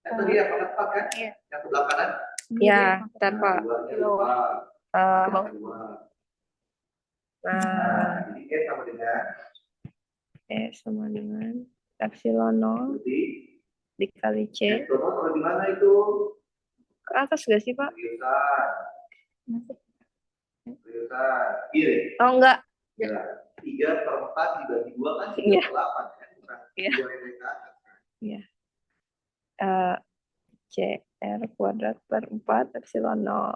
Yang tadi R pangkat 4 kan? Iya. Yang sebelah kanan. ya, ntar Pak. Duanya lupa. Eh, Pangkat 2. nah, Jadi E sama dengan sama dengan epsilon nol berarti dikali C. epsilon nol kalau di mana itu? Ke atas gak sih, Pak? Seriusan. Masuk. Seriusan. Iya. Oh, enggak. Ya. 3/4 dibagi 2 kan 3/8 Iya. kan? Bukan Iya. 2 yang ke atas. CR kuadrat per 4 epsilon nol.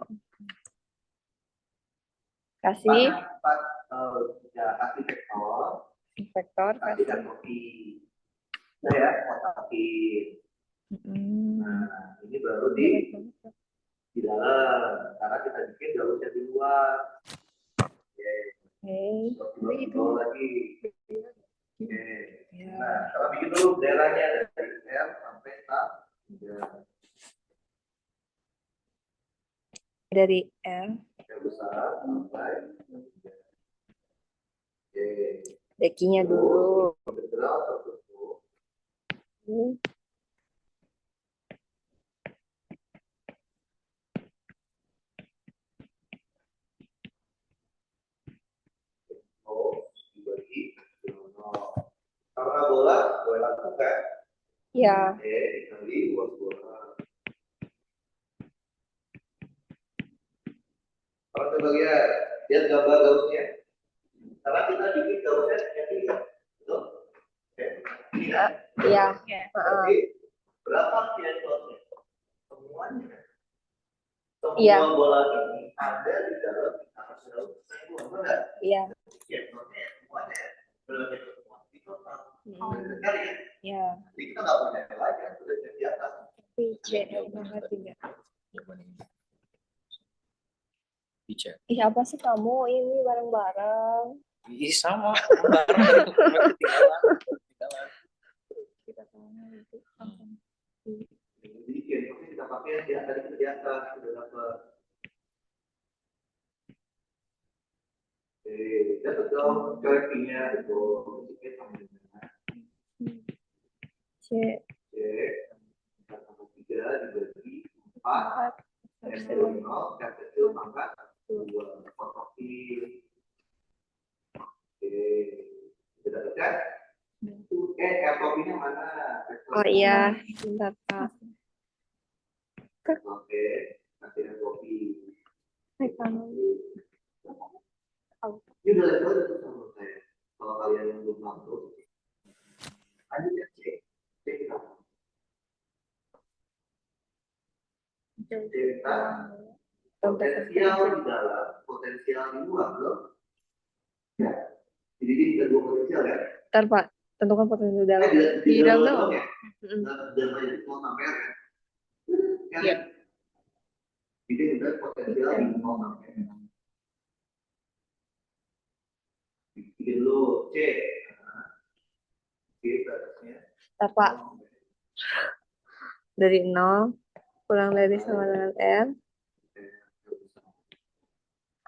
Kasih 4 ya kasih vektor, kasih dan kasih. kopi. Nah ya, kotakin. Hmm. Nah, ini baru di dalam karena kita bikin jalurnya di luar. Oke. Oke. Bawa lagi. Oke. Ya. Nah, kalau bikin dulu daerahnya dari R sampai K. Dari R, Yang besar sampai. Oke. dekinya dulu. Integral tertutup. Dibagi karena bola boleh lakukan Ya. dikali luas bola. Kalau coba lihat gambar gausnya, karena kita bikin gausnya yang ini, betul? Iya. Jadi berapa kilometer? Semuanya. Iya. Semua bola ini ada di dalam atas gaus. Iya. Kilometernya semuanya berarti semua itu total. Benar ya? Iya. Jadi kita nggak punya lagi yang sudah di atas. VCR pangkat 3. Dicek. Ih, apa sih kamu ini bareng-bareng? Ih, sama. Bareng ketinggalan. Kita tahu nanti. Jadi kilometernya kita pakai di atas itu di atas sudah dapat. Dapat dong corekinya itu sama dengan C C 4/3 dibagi 4 epsilon 0 kecil pangkat 2 kotokin. Oke, sudah dapat kan? Kopinya mana? Oh iya, bentar Pak. Oke, kasih kopi. Ini udah level itu sama saya. Kalau kalian yang belum mampu, lanjut ya cek kita. Kita potensial di dalam, potensial di luar, belum? Ya. Jadi ini kedua potensial ya. Bentar Pak, tentukan potensi dalam. Di dalam dalam dong. ya. Dalam itu mau sampai ya. Iya. Jadi udah potensial di mau sampai. Bikin dulu C. C batasnya. Bentar Pak, dari 0 kurang dari sama dengan R.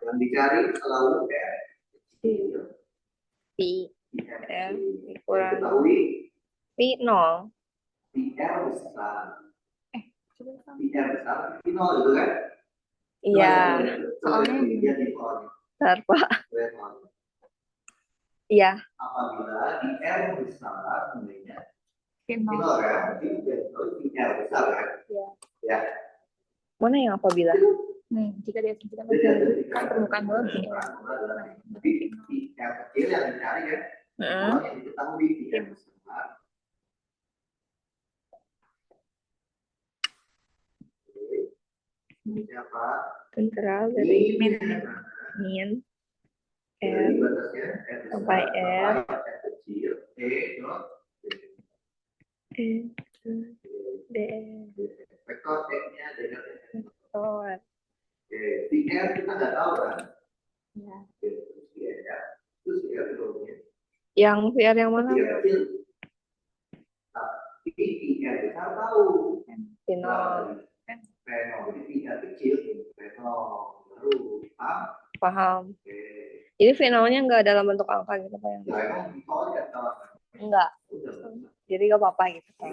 Yang dicari selalu R. Pi R kurang Ketahui Pi 0. Pi R besar. Coba sama. Pi R besar, Pi 0 gitu kan? Iya. Soalnya dia di soalnya. Bentar Pak. Iya. Apabila di R besar nilainya Final. Final kan? Berarti R besar kan? Iya. Ya. Mana yang apabila? Nih, jika dia kita Jadi ada kan berikan permukaan bawah R gini. kecil yang dicari kan? Orang yang diketahui R besar. Siapa? Integral dari Min. min Jadi r batasnya R besar sampai R R kecil dot e dr vektor X-nya dengan vektor. Oke, di R kita nggak tahu kan? Ya. Oke, terus di R, terus di R dulunya. Yang VR yang mana? Di R kecil. Tapi di R besar tahu. Final. Renol, jadi di R kecil, renol, baru paham? Paham. Oke. Jadi finalnya nggak dalam bentuk angka gitu Pak yang? Ya emang di tol nggak tahu. Enggak. Udah. Jadi nggak apa-apa gitu Pak.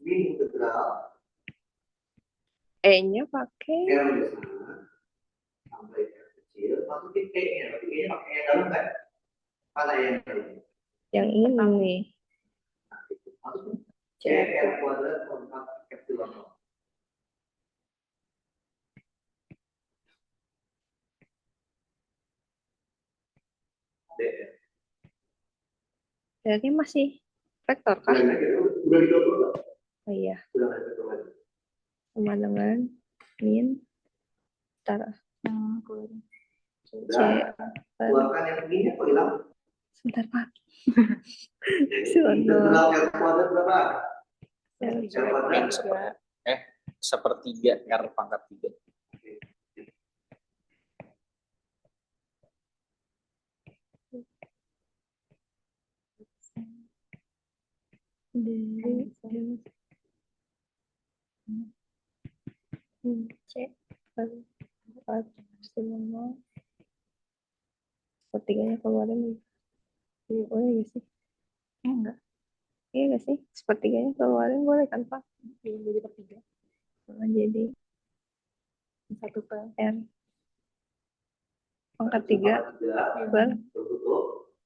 Ini integral E-nya pakai R besar sampai R kecil, masukin E-nya, berarti E-nya pakai E dalam kan? Mana E yang dalam? yang ini nih. Masukin C. R kuadrat pangkat epsilon nol. DR. Berarti masih vektor kah? Udah didobel. Oh iya. Udah nggak vektor lagi. Sama dengan min tar Yang keluar. C. Keluarkan yang ini apa hilang? Sebentar Pak. Epsilon nol. Integral R kuadrat berapa? Min sepertiga R pangkat 3. Dari C epsilon nol. Sepertiganya keluarin. Boleh gak sih? Enggak. Iya gak sih? Sepertiganya keluarin boleh kan Pak? Jadi per 3. Nah, jadi 1 per R pangkat 3 ber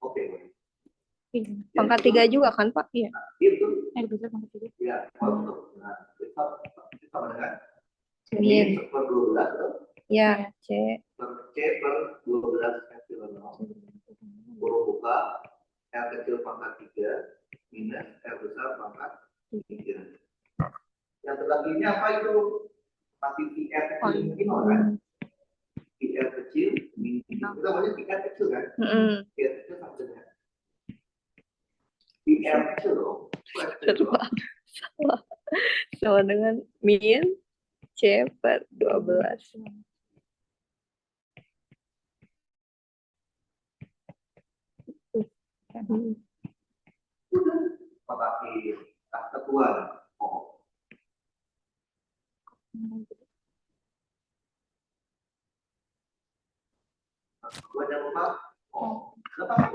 Oke. pangkat 3 juga kan Pak? Iya. Itu R besar pangkat 3. ya, nah, sama dengan Min. per 12 Ya, C. per C per 12 epsilon nol. Huruf buka R kecil pangkat 3 minus R besar pangkat 3. Yang terakhirnya apa itu? Pasti PR kecil mungkin kan? PR kecil, kita namanya PR kecil kan? PR kecil sama dengan PR kecil dong. Salah. Sama dengan min C per 12. Pakai ketuan. Oh. Ketuan yang apa? Oh. Kenapa?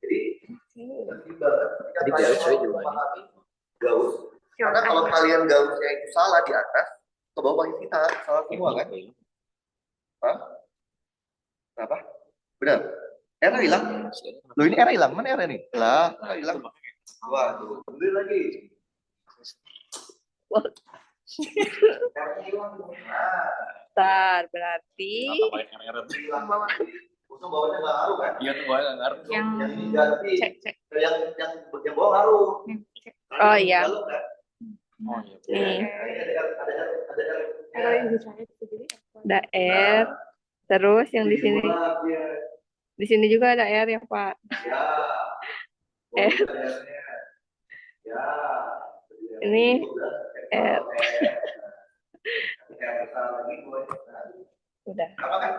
Jadi Tadi garis saya juga memahami gaus. Karena kalau kalian gausnya itu salah di atas, ke bawah kita salah semua kan? Hah? Kenapa? Benar. R hilang. Loh ini R hilang. Mana R ini? Lah, R hilang. Waduh, ambil lagi. R hilang. Bentar, berarti Bawah. Untung bawahnya nggak ngaruh kan? Iya tuh bawahnya nggak ngaruh. Yang ini ganti. C. Yang bawah ngaruh. Oh iya. Oh iya. Nih, kalau yang dicari itu jadi ada R. Terus yang di sini. Di sini juga ada R ya, Pak. Ya. R. Ya. Ini R. Udah. Oke.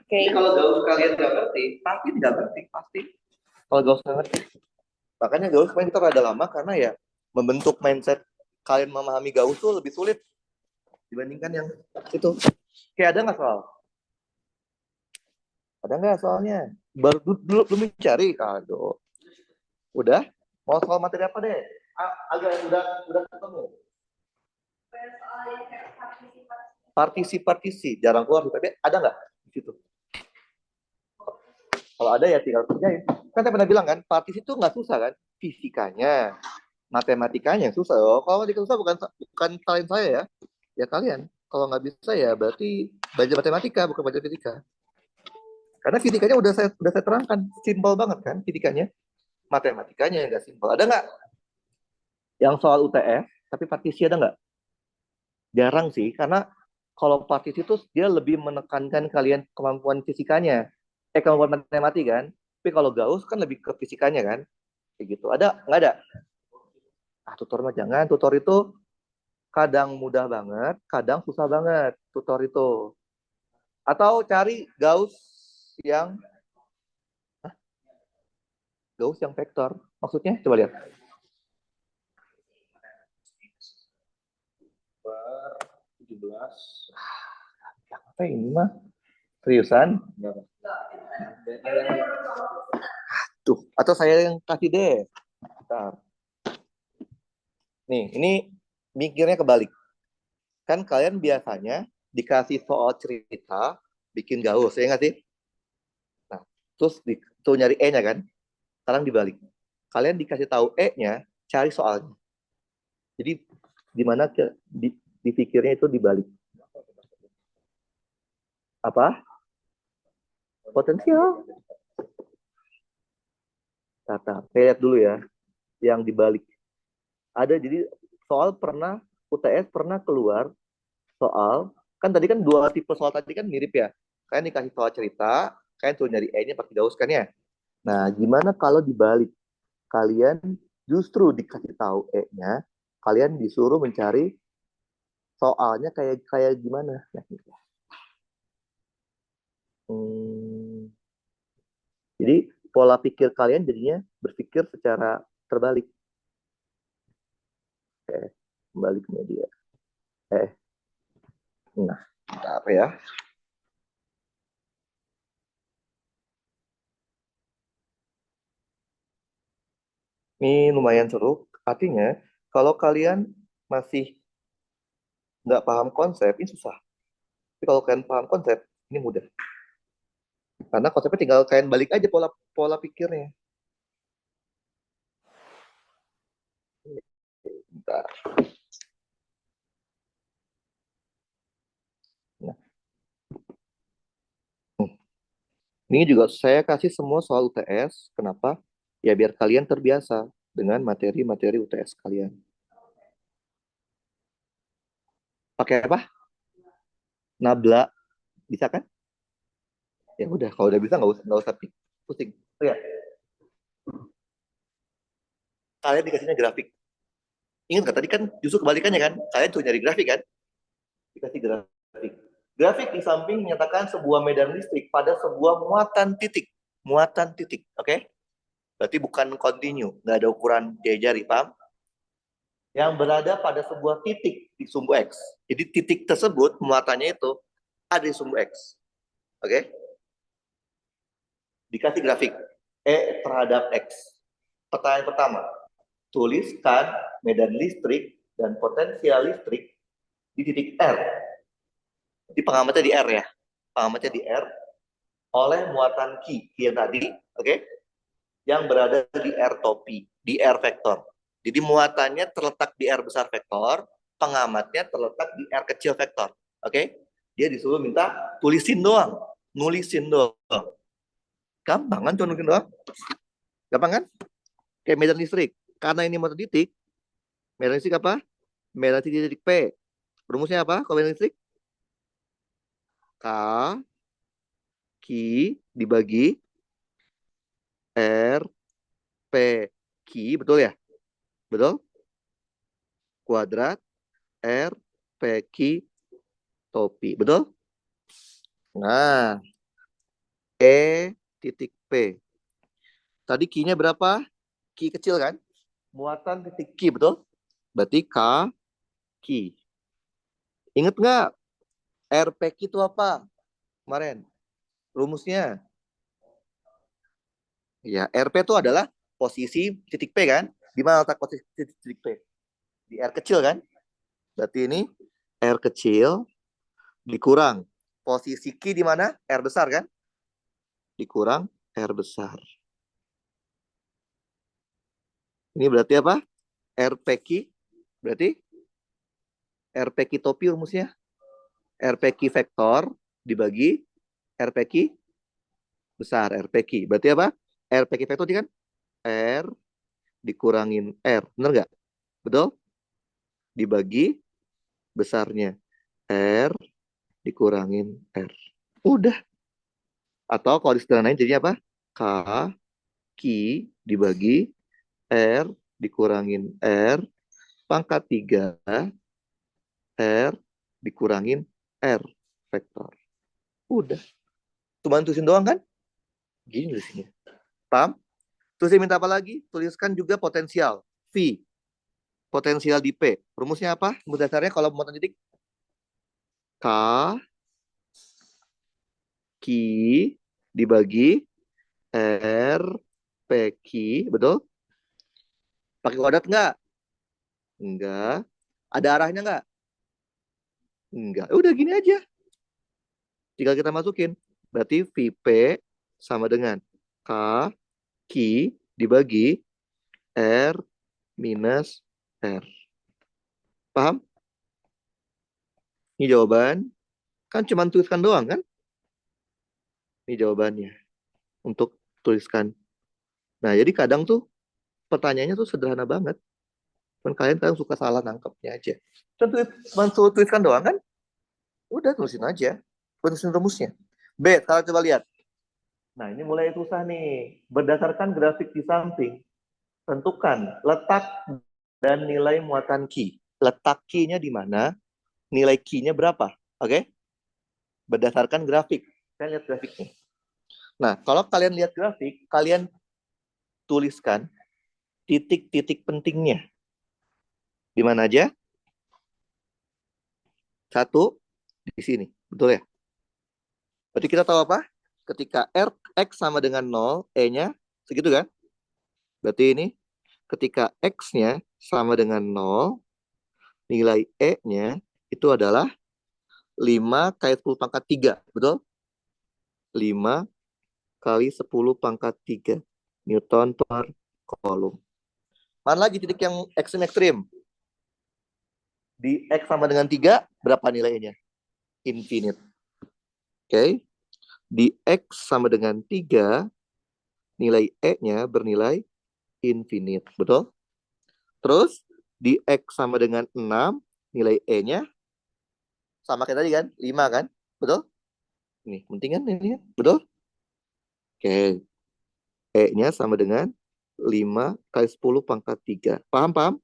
Jadi kalau gaus kalian nggak ngerti, pasti nggak ngerti, pasti. Kalau gaus nggak ngerti. Makanya gaus kemarin kita rada lama karena ya membentuk mindset kalian memahami gaus tuh lebih sulit dibandingkan yang itu. Kayak ada nggak soal? Ada nggak soalnya? Baru belum mencari kado. Udah? Mau soal materi apa deh? Agak udah ketemu. Partisi jarang keluar tapi ada nggak di situ? Kalau ada ya tinggal kerjain. Kan saya pernah bilang kan, partisi itu nggak susah kan? fisikanya, matematikanya yang susah. Oh, kalau matematika susah bukan salin saya ya. Ya kalian. Kalau nggak bisa ya berarti belajar matematika bukan belajar fisika. Karena fisikanya udah saya terangkan, simpel banget kan fisikanya. Matematikanya yang nggak simpel. Ada nggak yang soal UTS tapi partisi ada nggak? Jarang sih, karena kalau partisi itu dia lebih menekankan kalian kemampuan fisikanya, kemampuan matematika kan. Tapi kalau Gauss kan lebih ke fisikanya kan, kayak gitu. Ada nggak ada? Tutor mah jangan. Tutor itu kadang mudah banget, kadang susah banget. Tutor itu. Atau cari Gauss yang Gauss yang vektor. Maksudnya coba lihat. Per 17. Apa ini mah? Seriusan? Tuh, atau saya yang kasih deh. Bentar. Nih, ini mikirnya kebalik. Kan kalian biasanya dikasih soal cerita, bikin Gauss, ya nggak sih? Nah, terus tuh nyari E-nya kan? Sekarang dibalik. Kalian dikasih tahu E-nya, cari soalnya. Jadi, di mana dipikirnya itu dibalik. Apa? Potensial. Tata, saya lihat dulu ya. Yang dibalik. Ada, jadi soal pernah, UTS pernah keluar soal, kan tadi kan dua tipe soal tadi kan mirip ya. Kalian dikasih soal cerita, kalian tuh nyari E-nya pakai Gauss kan ya. Nah, gimana kalau dibalik? Kalian justru dikasih tahu E-nya, kalian disuruh mencari soalnya kayak gimana? Nah, gitu. Jadi pola pikir kalian jadinya berpikir secara terbalik. Kembali ke media. Nah, apa ya? Ini lumayan seru. Artinya, kalau kalian masih nggak paham konsep, ini susah. Tapi kalau kalian paham konsep, ini mudah. Karena konsepnya tinggal kalian balik aja pola pikirnya. Bentar. Nah. Ini juga saya kasih semua soal UTS. Kenapa? Ya biar kalian terbiasa dengan materi-materi UTS kalian. Pakai apa? Nabla. Bisa kan? Ya udah, kalau udah bisa nggak usah pusing. Lihat. Kalian dikasihnya grafik. Ingat nggak tadi kan justru kebalikannya kan? Kalian tuh nyari grafik kan? Dikasih grafik. Grafik di samping menyatakan sebuah medan listrik pada sebuah muatan titik. Muatan titik, oke? Okay? Berarti bukan continue, nggak ada ukuran jari, paham? Yang berada pada sebuah titik di sumbu X. Jadi titik tersebut muatannya itu ada di sumbu X. Oke? Okay? Dikasih grafik E terhadap X. Pertanyaan pertama, tuliskan medan listrik dan potensial listrik di titik R. Di pengamatnya di R ya. Pengamatnya di R oleh muatan Q yang tadi, oke? Okay? Yang berada di R topi, di R vektor. Jadi muatannya terletak di R besar vektor, pengamatnya terletak di R kecil vektor. Oke? Okay? Dia disuruh minta tulisin doang, nulisin doang. Gampang kan cuma nulisin doang? Gampang kan? Kayak medan listrik. Karena ini motor titik, medan listrik apa? Medan listrik titik P. Rumusnya apa kalau medan listrik? K Q dibagi R P Q, betul ya? Betul? Kuadrat R P Q topi, betul? Nah, E titik P. Tadi Q-nya berapa? Q kecil kan? Muatan titik Q, betul? Berarti K Q. Ingat nggak? RPQ itu apa? Kemarin. Rumusnya. Ya, RP itu adalah posisi titik P kan? Di mana letak posisi titik P? Di R kecil kan? Berarti ini R kecil dikurang. Posisi Q di mana? R besar kan? Dikurang R besar. Ini berarti apa? RPQ. Berarti RPQ topi rumusnya. RPQ vektor dibagi RPQ besar. RPQ. Berarti apa? RPQ vektor ini kan R dikurangin R. Benar nggak? Betul? Dibagi besarnya. R dikurangin R. Udah. Atau kalau disederhanain jadinya apa? K Q dibagi R dikurangin R pangkat 3 R dikurangin R vektor. Udah. Cuma tulisin doang kan? Gini tulisinnya. Paham? Terus dia minta apa lagi? Tuliskan juga potensial. V. Potensial di P. Rumusnya apa? Rumus dasarnya kalau pemuatan titik. K Q dibagi R PQ. Betul? Pakai kuadrat nggak? Enggak. Ada arahnya nggak? Enggak. Udah gini aja. Tinggal kita masukin. Berarti VP sama dengan K Q dibagi R minus R. Paham? Ini jawaban. Kan cuma tuliskan doang kan? Ini jawabannya. Untuk tuliskan. Nah, jadi kadang tuh pertanyaannya tuh sederhana banget. Cuman kalian kadang suka salah nangkepnya aja. Cuma tuliskan doang kan? Udah tulisin aja. Tulisin rumusnya. B, sekarang coba lihat. Nah, ini mulai susah nih. Berdasarkan grafik di samping, tentukan letak dan nilai muatan Q. Letak Q-nya di mana? Nilai Q-nya berapa? Oke? Berdasarkan grafik. Kalian lihat grafiknya. Nah, kalau kalian lihat grafik, kalian tuliskan titik-titik pentingnya. Di mana aja? Satu, di sini. Betul ya? Berarti kita tahu apa? Ketika X sama dengan 0, E-nya segitu kan? Berarti ini ketika X-nya sama dengan 0, nilai E-nya itu adalah 5 kali 10 pangkat 3. Betul? 5 kali 10 pangkat 3 Newton per kolom. Mana lagi titik yang ekstrim-ekstrim? Di X sama dengan 3, berapa nilainya? Infinite. Oke. Di X sama dengan 3, nilai E-nya bernilai infinite. Betul? Terus, di X sama dengan 6, nilai E-nya sama kayak tadi kan? 5 kan? Betul? Ini, penting kan ini? Betul? Oke. E-nya sama dengan 5 kali 10 pangkat 3. Paham, paham?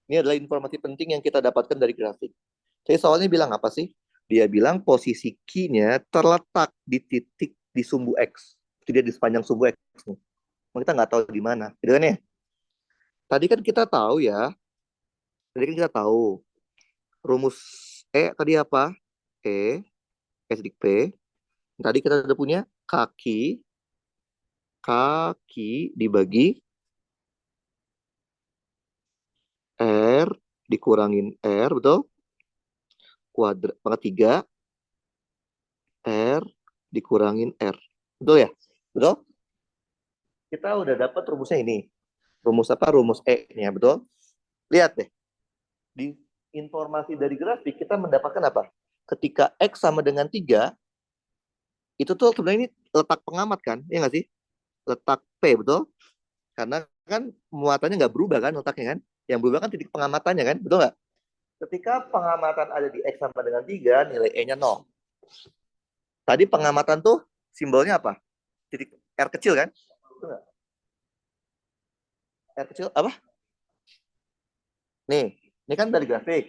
Ini adalah informasi penting yang kita dapatkan dari grafik. Jadi soalnya bilang apa sih? Dia bilang posisi Q-nya terletak di titik di sumbu X. Jadi dia di sepanjang sumbu X. Kita nggak tahu di mana. Gitu kan ya? Tadi kan kita tahu ya. Tadi kan kita tahu. Rumus E tadi apa? E, S dik P. Tadi kita udah punya kaki dibagi R dikurangin R, betul? Kuadrat pangkat 3 R dikurangin R. Betul ya? Betul? Kita udah dapat rumusnya ini. Rumus apa? Rumus E-nya, betul? Lihat deh. Di informasi dari grafik kita mendapatkan apa? Ketika X sama dengan 3, itu tuh sebenarnya ini letak pengamat kan? Iya nggak sih? Letak P, betul? Karena kan muatannya nggak berubah kan letaknya kan? Yang berubah kan titik pengamatannya kan? Betul nggak? Ketika pengamatan ada di X sama dengan 3, nilai E-nya 0. Tadi pengamatan tuh simbolnya apa? Titik R kecil kan? Betul nggak? R kecil apa? Nih, ini kan dari grafik.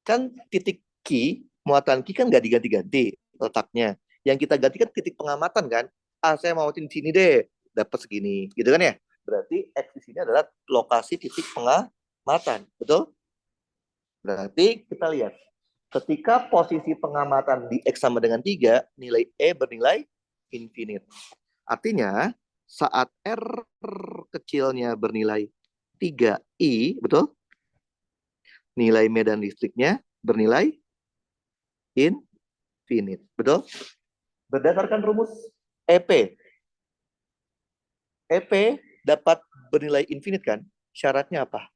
Kan titik Q, muatan Q kan nggak diganti-ganti letaknya. Yang kita ganti kan titik pengamatan kan? Ah, saya mau di sini deh, dapat segini, gitu kan ya? Berarti X di sini adalah lokasi titik pengamatan, betul? Berarti kita lihat, ketika posisi pengamatan di X sama dengan 3, nilai E bernilai infinite. Artinya, saat R kecilnya bernilai 3I, betul? Nilai medan listriknya bernilai infinite. Betul? Berdasarkan rumus EP. EP dapat bernilai infinite kan? Syaratnya apa?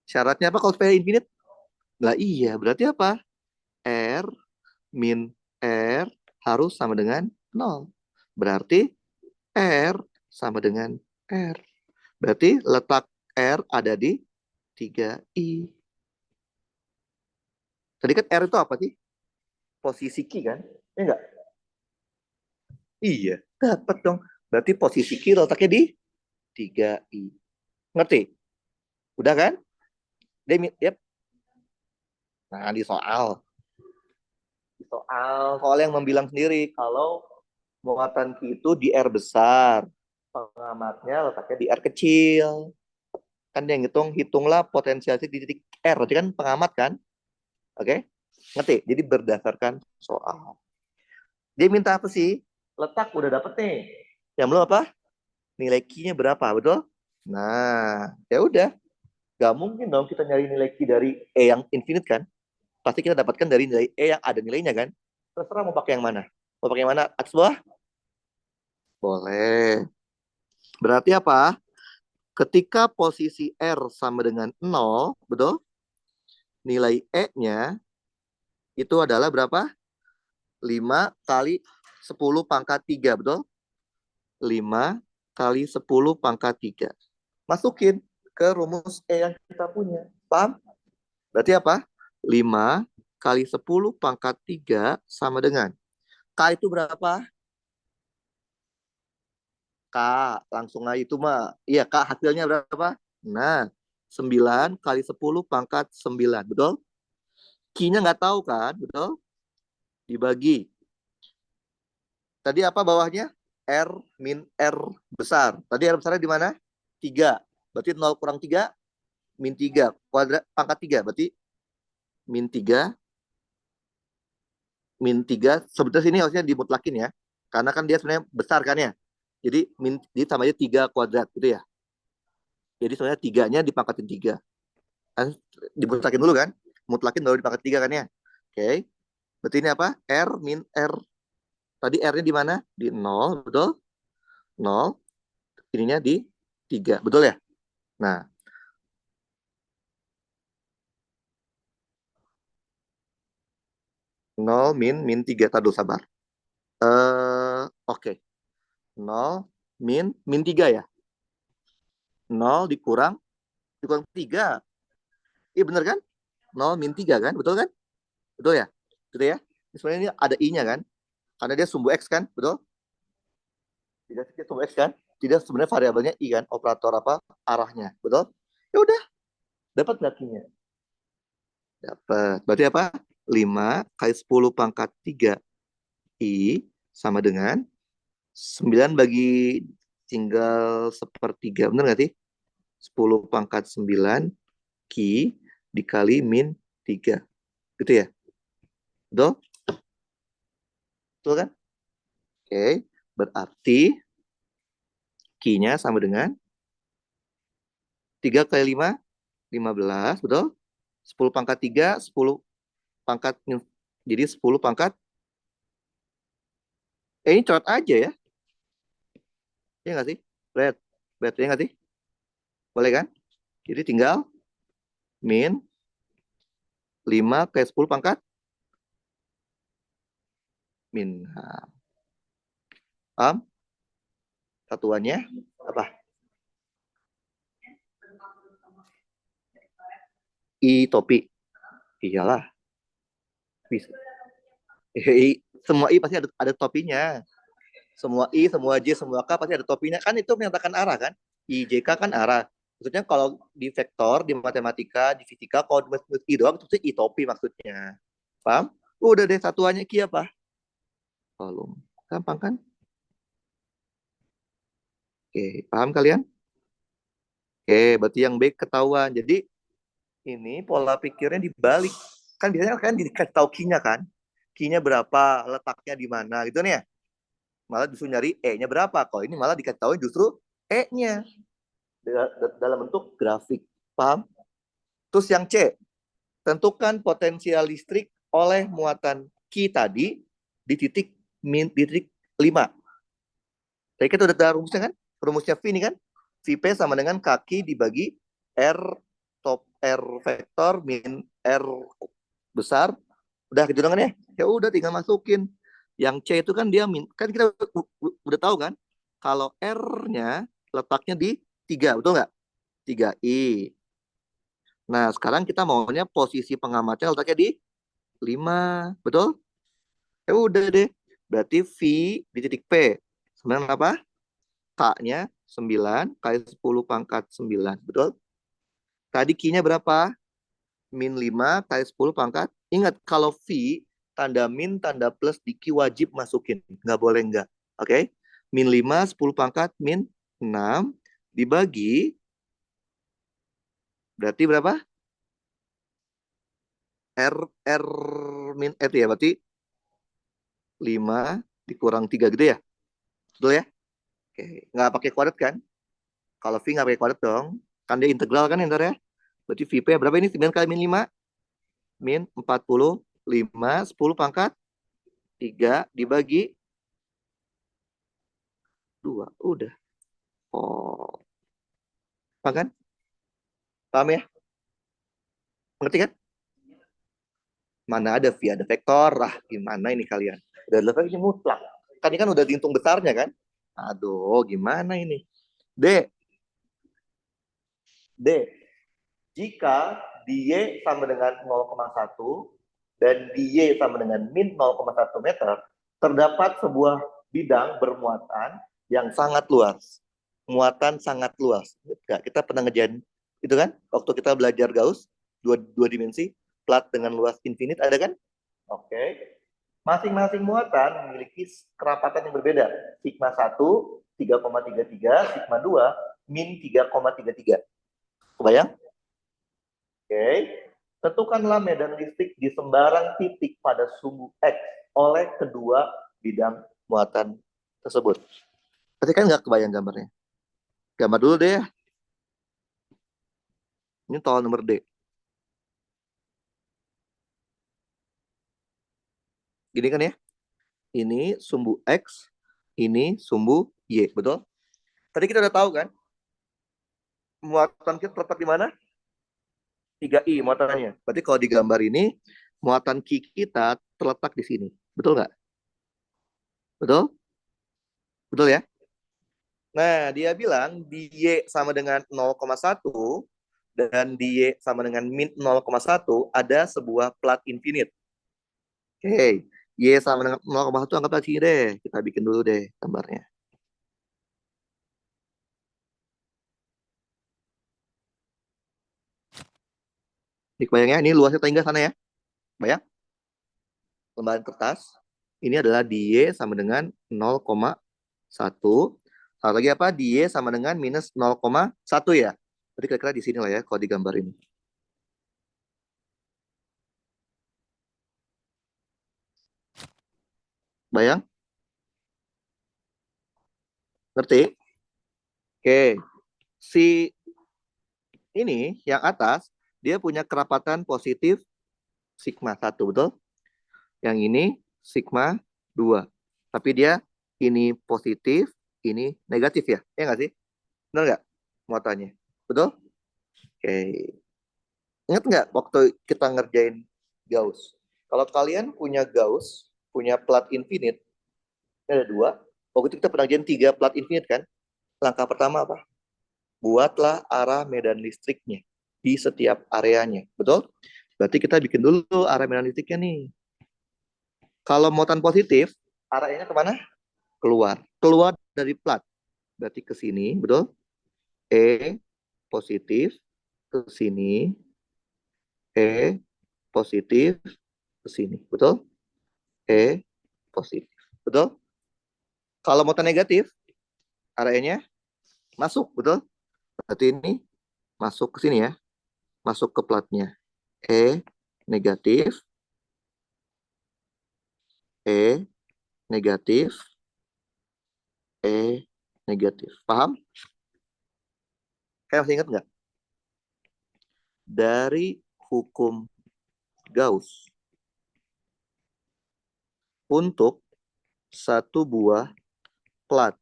Syaratnya apa kalau supaya infinite? Lah iya, berarti apa? R min R harus sama dengan 0. Berarti R sama dengan R. Berarti letak R ada di 3i. Tadi kan R itu apa sih? Posisi Q kan? Ya enggak? Iya, dapat dong. Berarti posisi Q letaknya di 3i. Ngerti? Udah kan? Yep. Nah, di soal yang membilang sendiri kalau muatan Q itu di R besar, pengamatnya letaknya di R kecil. Kan dia hitunglah potensial di titik R, berarti kan pengamat kan? Oke? Ngerti? Jadi berdasarkan soal. Dia minta apa sih? Letak udah dapet nih. Yang belum apa? Nilai Q-nya berapa, betul? Nah, ya udah. Gak mungkin dong kita nyari nilai Q dari E yang infinite kan? Pasti kita dapatkan dari nilai E yang ada nilainya kan? Terserah mau pakai yang mana. Mau pakai yang mana? Atas bawah? Boleh. Berarti apa? Ketika posisi R sama dengan 0, betul? Nilai E-nya itu adalah berapa? 5 kali 10 pangkat 3, betul? 5 kali 10 pangkat 3. Masukin ke rumus E yang kita punya. Paham? Berarti apa? 5 kali 10 pangkat 3 sama dengan. K itu berapa? K, langsung aja itu mah. Iya, K hasilnya berapa? Nah, 9 kali 10 pangkat 9, betul? Q-nya nggak tahu kan, betul? Dibagi. Tadi apa bawahnya? R min R besar. Tadi R besarnya di mana? 3. Berarti 0 kurang 3, min 3. Kuadrat pangkat 3, berarti min 3. Min 3, sebetulnya sini harusnya dimutlakin ya. Karena kan dia sebenarnya besar kan ya. Jadi sama aja 3 kuadrat gitu ya. Jadi sebenarnya 3-nya dipangkatin 3. Kan dimutlakin dulu kan? Mutlakin baru dipangkat 3 kan ya. Oke. Berarti ini apa? R min R. Tadi R-nya di mana? Di 0, betul? 0. Ininya di 3, betul ya? Nah. Nol min 3. Tadu sabar. Oke. 0 min 3 ya? 0 dikurang 3. Iya bener kan? 0 min 3 kan? Betul kan? Betul ya? Betul ya? Sebenarnya ini ada I-nya kan? Karena dia sumbu X kan? Betul? Tidak sedikit sumbu X kan? Tidak sebenarnya variabelnya I kan? Operator apa? Arahnya. Betul? Ya udah. Dapat nggak I-nya? Dapat. Berarti apa? 5 kali 10 pangkat 3 I sama dengan 9 bagi tinggal sepertiga. Bener nggak sih? 10 pangkat 9 Q dikali min 3. Gitu ya? Betul? Betul kan? Oke. Berarti Q-nya sama dengan 3 kali 5, 15. Betul? 10 pangkat 3, 10 pangkat. Jadi 10 pangkat. Ini coret aja ya. Iya nggak sih? Berat ya nggak sih? Boleh kan? Jadi tinggal min 5 ke 10 pangkat min. Paham? Satuannya apa? I topi. Iyalah. Bisa. Semua I pasti ada topinya. Semua I, semua J, semua K pasti ada topinya. Kan itu menyatakan arah kan? I, J, K kan arah. Maksudnya kalau di vektor, di matematika, di fisika, kalau I doang, itu I topi maksudnya. Paham? Udah deh satuannya Q apa? Kolom. Gampang kan? Oke, paham kalian? Oke, berarti yang B ketahuan. Jadi ini pola pikirnya dibalik. Kan biasanya kan dikasih tahu Q-nya kan? Q-nya berapa, letaknya di mana gitu nih ya. Malah justru nyari E-nya berapa. Kalau ini malah dikasih tahu justru E-nya dalam bentuk grafik. Paham? Terus yang C, tentukan potensial listrik oleh muatan Q tadi di titik 5. Tadi kita udah tahu rumusnya kan? Rumusnya V ini kan? VP sama dengan kaki dibagi R top R vektor min R besar. Udah gitu kan ya? Ya udah tinggal masukin. Yang C itu kan dia kan kita udah tahu kan? Kalau R-nya letaknya di 3, betul nggak? 3i. Nah, sekarang kita maunya posisi pengamatnya letaknya di 5, betul? Ya udah deh. Berarti V di titik P. Sebenarnya apa? K-nya 9 kali 10 pangkat 9, betul? Tadi Q-nya berapa? Min 5 kali 10 pangkat. Ingat, kalau V, tanda min, tanda plus di Q wajib masukin. Nggak boleh nggak. Oke? Min 5, 10 pangkat, min 6, dibagi, berarti berapa? R min itu ya, berarti 5 dikurang 3 gitu ya? Betul ya? Oke, nggak pakai kuadrat kan? Kalau V nggak pakai kuadrat dong. Kan dia integral kan ntar ya? Berarti VP berapa ini? 9 kali min 5? Min 45, 10 pangkat 3 dibagi 2. Udah. Oh, paham kan? Paham ya? Ngerti kan? Mana ada V, ada vektor. Ah, gimana ini kalian? Udah level ini mutlak. Kan ini kan udah dihitung besarnya kan? Aduh, gimana ini? D. D. Jika Y sama dengan 0,1 dan Y sama dengan min 0,1 meter, terdapat sebuah bidang bermuatan yang sangat luas. Muatan sangat luas. Kita pernah ngejain itu kan? Waktu kita belajar Gauss, dua dimensi, plat dengan luas infinite, ada kan? Oke. Masing-masing muatan memiliki kerapatan yang berbeda. Sigma 1, 3,33, sigma 2, min 3,33. Kebayang? Oke. Tentukanlah medan listrik di sembarang titik pada sumbu X oleh kedua bidang muatan tersebut. Pasti kan nggak kebayang gambarnya. Gambar dulu deh. Ini tol nomor D. Gini kan ya. Ini sumbu X, ini sumbu Y, betul? Tadi kita udah tahu kan? Muatan kita terletak di mana? 3i muatannya. Berarti kalau di gambar ini, muatan Q kita terletak di sini. Betul nggak? Betul? Betul ya? Nah, dia bilang di Y sama dengan 0,1 dan di Y sama dengan min 0,1 ada sebuah plat infinite. Oke, Y sama dengan 0,1 anggaplah sini deh. Kita bikin dulu deh gambarnya. Ini kebayang ya, ini luasnya tinggal sana ya. Bayang? Lembaran kertas. Ini adalah di Y sama dengan 0,1. Satu lagi apa? Di Y sama dengan minus 0,1 ya. Jadi kira-kira di sini lah ya kalau digambar ini. Bayang? Ngerti? Oke. Si ini yang atas, dia punya kerapatan positif sigma 1, betul? Yang ini sigma 2. Tapi dia ini positif, ini negatif ya? Ya nggak sih? Benar nggak muatannya? Betul? Oke. Ingat nggak waktu kita ngerjain Gauss? Kalau kalian punya Gauss, punya plat infinite, ada 2. Waktu itu kita pernah ngerjain 3 plat infinite kan? Langkah pertama apa? Buatlah arah medan listriknya di setiap areanya. Betul? Berarti kita bikin dulu arah medan listriknya nih. Kalau muatan positif, arahnya kemana? Keluar. Keluar dari plat. Berarti ke sini, betul? E positif ke sini. E positif ke sini. Betul? E positif. Betul? Kalau muatan negatif, arahnya masuk. Betul? Berarti ini masuk ke sini ya. Masuk ke platnya. E negatif. E negatif. E negatif. Paham? Kayak masih ingat nggak? Dari hukum Gauss, untuk satu buah plat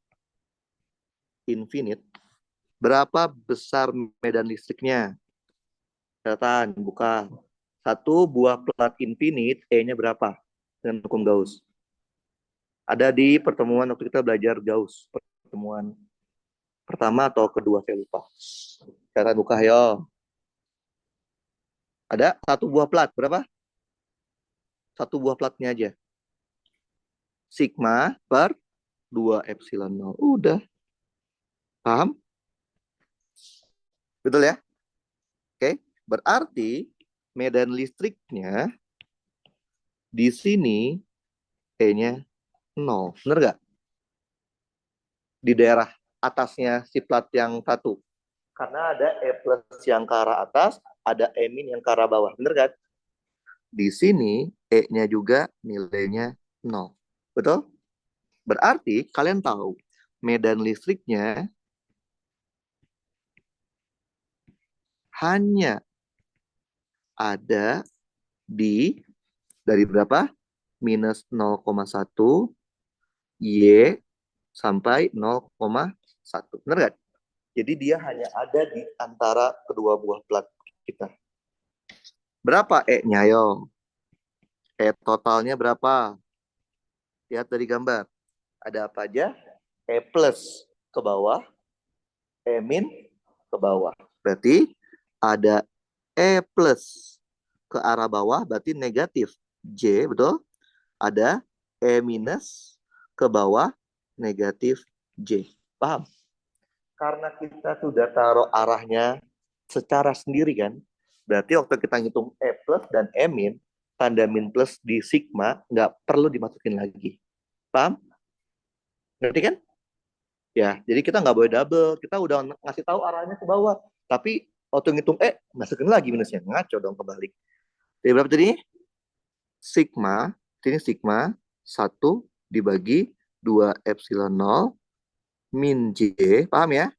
infinite, berapa besar medan listriknya? Catatan, buka. Satu buah plat infinite, E-nya berapa? Dengan hukum Gauss. Ada di pertemuan waktu kita belajar Gauss. Pertemuan pertama atau kedua, saya lupa. Catatan, buka, ayo. Ada satu buah plat, berapa? Satu buah platnya aja. Sigma per 2 epsilon 0. Udah. Paham? Betul ya? Oke. Berarti medan listriknya di sini E-nya 0. Bener nggak? Di daerah atasnya si plat yang satu. Karena ada E plus yang ke arah atas, ada E min yang ke arah bawah. Bener kan? Di sini E-nya juga nilainya 0. Betul? Berarti kalian tahu medan listriknya hanya ada di dari berapa? Minus 0,1 Y sampai 0,1. Benar nggak? Jadi dia hanya ada di antara kedua buah plat kita. Berapa E-nya, yo? E totalnya berapa? Lihat dari gambar. Ada apa aja? E plus ke bawah, E min ke bawah. Berarti ada E plus ke arah bawah, berarti negatif J, betul? Ada E minus ke bawah, negatif J. Paham? Karena kita sudah taruh arahnya secara sendiri kan, berarti waktu kita ngitung E plus dan E min, tanda min plus di sigma nggak perlu dimasukin lagi. Paham? Ngerti kan? Ya, jadi kita nggak boleh double. Kita udah ngasih tahu arahnya ke bawah, tapi waktu ngitung E, masukin lagi minusnya. Ngaco dong kebalik. Jadi berapa tadi? Sigma, ini sigma 1 dibagi 2 epsilon 0 min J, paham ya?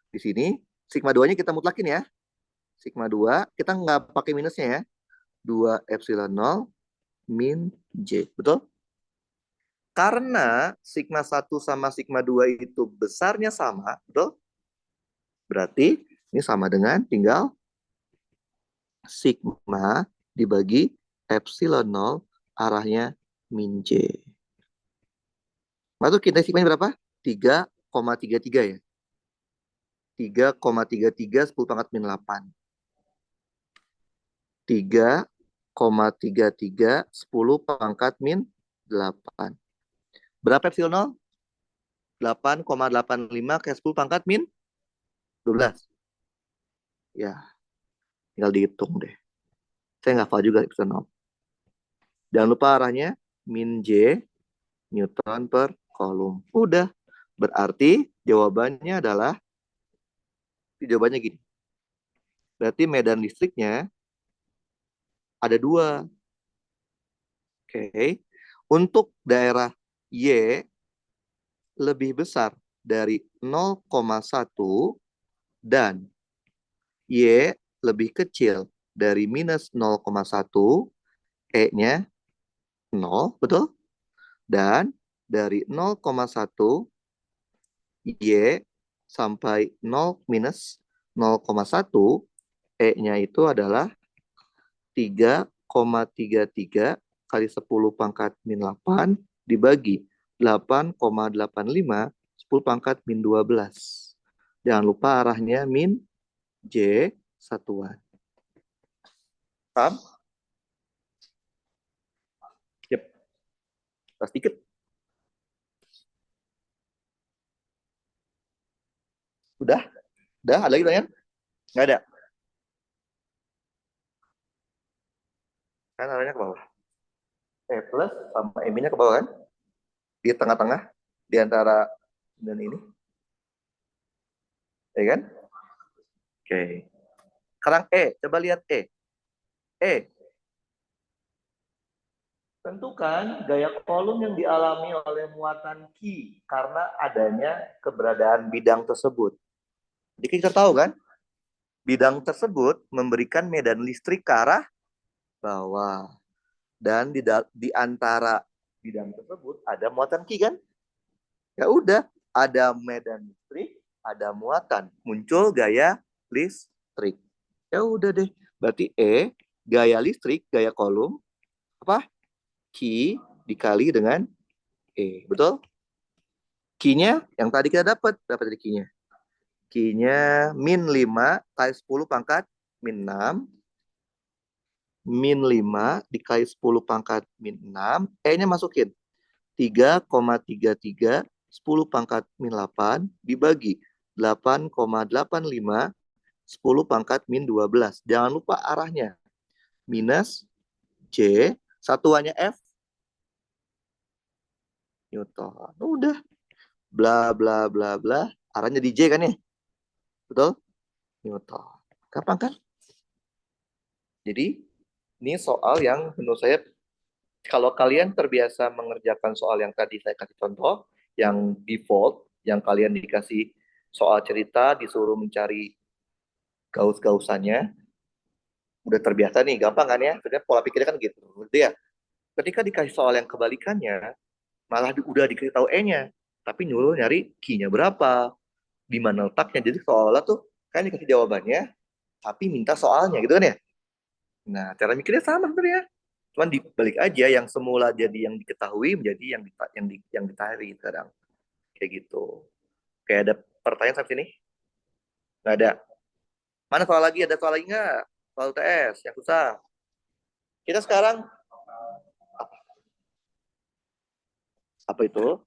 Di sini sigma 2-nya kita mutlakin ya. Sigma 2, kita nggak pakai minusnya ya. 2 epsilon 0 min J, betul? Karena sigma 1 sama sigma 2 itu besarnya sama, betul? Berarti ini sama dengan tinggal sigma dibagi epsilon 0 arahnya min J. Lalu kita sigmanya berapa? 3,33 ya. 3,33 10 pangkat min 8. 3,33 10 pangkat min 8. Berapa epsilon 0? 8,85 ke 10 pangkat min 12. Ya, tinggal dihitung deh. Saya nggak hafal juga epsilon 0. Jangan lupa arahnya min J Newton per kolom. Udah. Berarti jawabannya adalah, jawabannya gini. Berarti medan listriknya ada 2. Oke. Untuk daerah Y lebih besar dari 0,1 dan Y lebih kecil dari minus 0,1, E-nya 0, betul? Dan dari 0,1 Y sampai 0 minus 0,1, E-nya itu adalah 3,33 kali 10 pangkat min 8 dibagi 8,85 10 pangkat min 12. Jangan lupa arahnya min J satuan. Paham? Yep. Tas dikit. Udah? Udah? Ada lagi pertanyaan? Nggak ada? Kan arahnya ke bawah. E plus sama E-nya ke bawah kan? Di tengah-tengah. Di antara dan ini. Ya kan? Oke. Sekarang E. Coba lihat E. E. Tentukan gaya kolom yang dialami oleh muatan Q karena adanya keberadaan bidang tersebut. Jadi kita tahu kan, bidang tersebut memberikan medan listrik ke arah bawah. Dan di antara bidang tersebut ada muatan Q kan? Ya udah, ada medan listrik ada muatan, muncul gaya listrik. Ya udah deh, berarti E, gaya listrik, gaya kolom, apa? Q dikali dengan E, betul? Q-nya yang tadi kita dapat, berapa tadi Q-nya? Q-nya min 5 kali 10 pangkat min 6. Min 5 dikali 10 pangkat min 6. E-nya masukin. 3,33 10 pangkat min 8 dibagi 8,85 10 pangkat min 12. Jangan lupa arahnya. Minus J, satuannya F, Newton. Udah. Bla, bla, bla, bla. Arahnya di J kan ya? Betul? Newton. Gampang kan? Jadi, ini soal yang menurut saya, kalau kalian terbiasa mengerjakan soal yang tadi saya kasih contoh, yang default, yang kalian dikasih soal cerita, disuruh mencari gaus-gausannya, udah terbiasa nih, gampang kan ya? Sebenarnya pola pikirnya kan gitu. Gitu ya. Ketika dikasih soal yang kebalikannya, malah udah dikasih tahu E-nya, tapi nyuruh nyari Q-nya berapa, di mana letaknya. Jadi seolah tuh kan dikasih jawabannya, tapi minta soalnya gitu kan ya. Nah, cara mikirnya sama sebenarnya. Cuman dibalik aja yang semula jadi yang diketahui menjadi yang dicari sekarang. Kayak gitu. Kayak ada pertanyaan sampai sini? Nggak ada. Mana soal lagi? Ada soal lagi nggak? Soal UTS yang susah. Kita sekarang apa itu?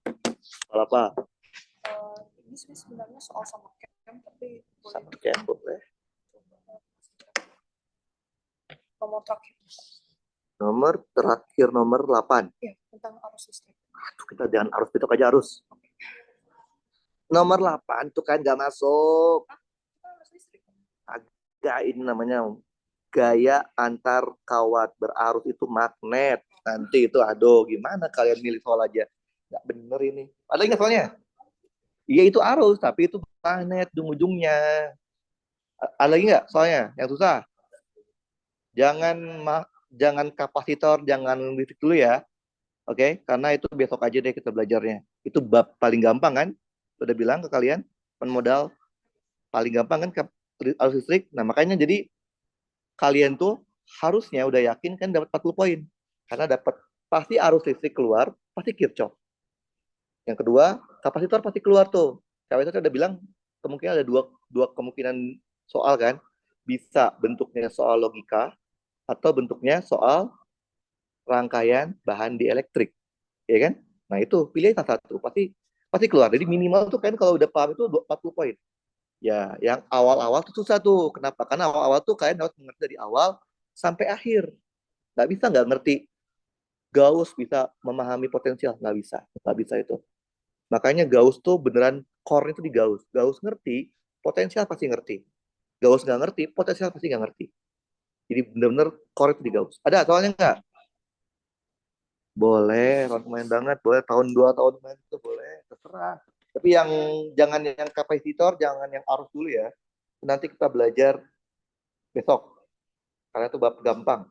Soal apa? Ini sebenarnya soal sama camp, tapi Sama kayak boleh. nomor terakhir. Nomor terakhir nomor 8. Ya, tentang arus listrik. Aduh, kita jangan arus besok aja arus. Nomor 8 tuh kan nggak masuk. Arus listrik. Agak ini namanya gaya antar kawat berarus itu magnet. Nanti itu aduh gimana kalian milih soal aja. Nggak bener ini. Ada nggak soalnya? Iya itu arus, tapi itu magnet ujung-ujungnya. Ada lagi nggak soalnya yang susah? Jangan kapasitor, jangan listrik dulu ya. Oke, karena itu besok aja deh kita belajarnya. Itu bab paling gampang kan? Udah bilang ke kalian, penmodal paling gampang kan arus listrik. Nah, makanya jadi kalian tuh harusnya udah yakin kan dapat 40 poin. Karena dapat pasti arus listrik keluar, pasti Kirchhoff. Yang kedua, kapasitor pasti keluar tuh. Saya itu udah bilang kemungkinan ada dua kemungkinan soal kan. Bisa bentuknya soal logika atau bentuknya soal rangkaian bahan dielektrik, ya kan? Nah itu pilih salah satu, pasti pasti keluar. Jadi minimal tuh kan kalau udah paham itu 40 poin. Ya, yang awal-awal tuh susah tuh. Kenapa? Karena awal-awal tuh kalian harus mengerti dari awal sampai akhir. Nggak bisa nggak ngerti. Gauss bisa memahami potensial, nggak bisa itu. Makanya Gauss tuh beneran core itu di Gauss. Gauss ngerti, potensial pasti ngerti. Gauss nggak ngerti, potensial pasti nggak ngerti. Jadi bener-bener core itu di Gauss. Ada soalnya nggak? Boleh, tahun main banget, boleh tahun 2 tahun main itu boleh, terserah. Tapi yang jangan yang kapasitor, jangan yang arus dulu ya. Nanti kita belajar besok, karena itu bab gampang.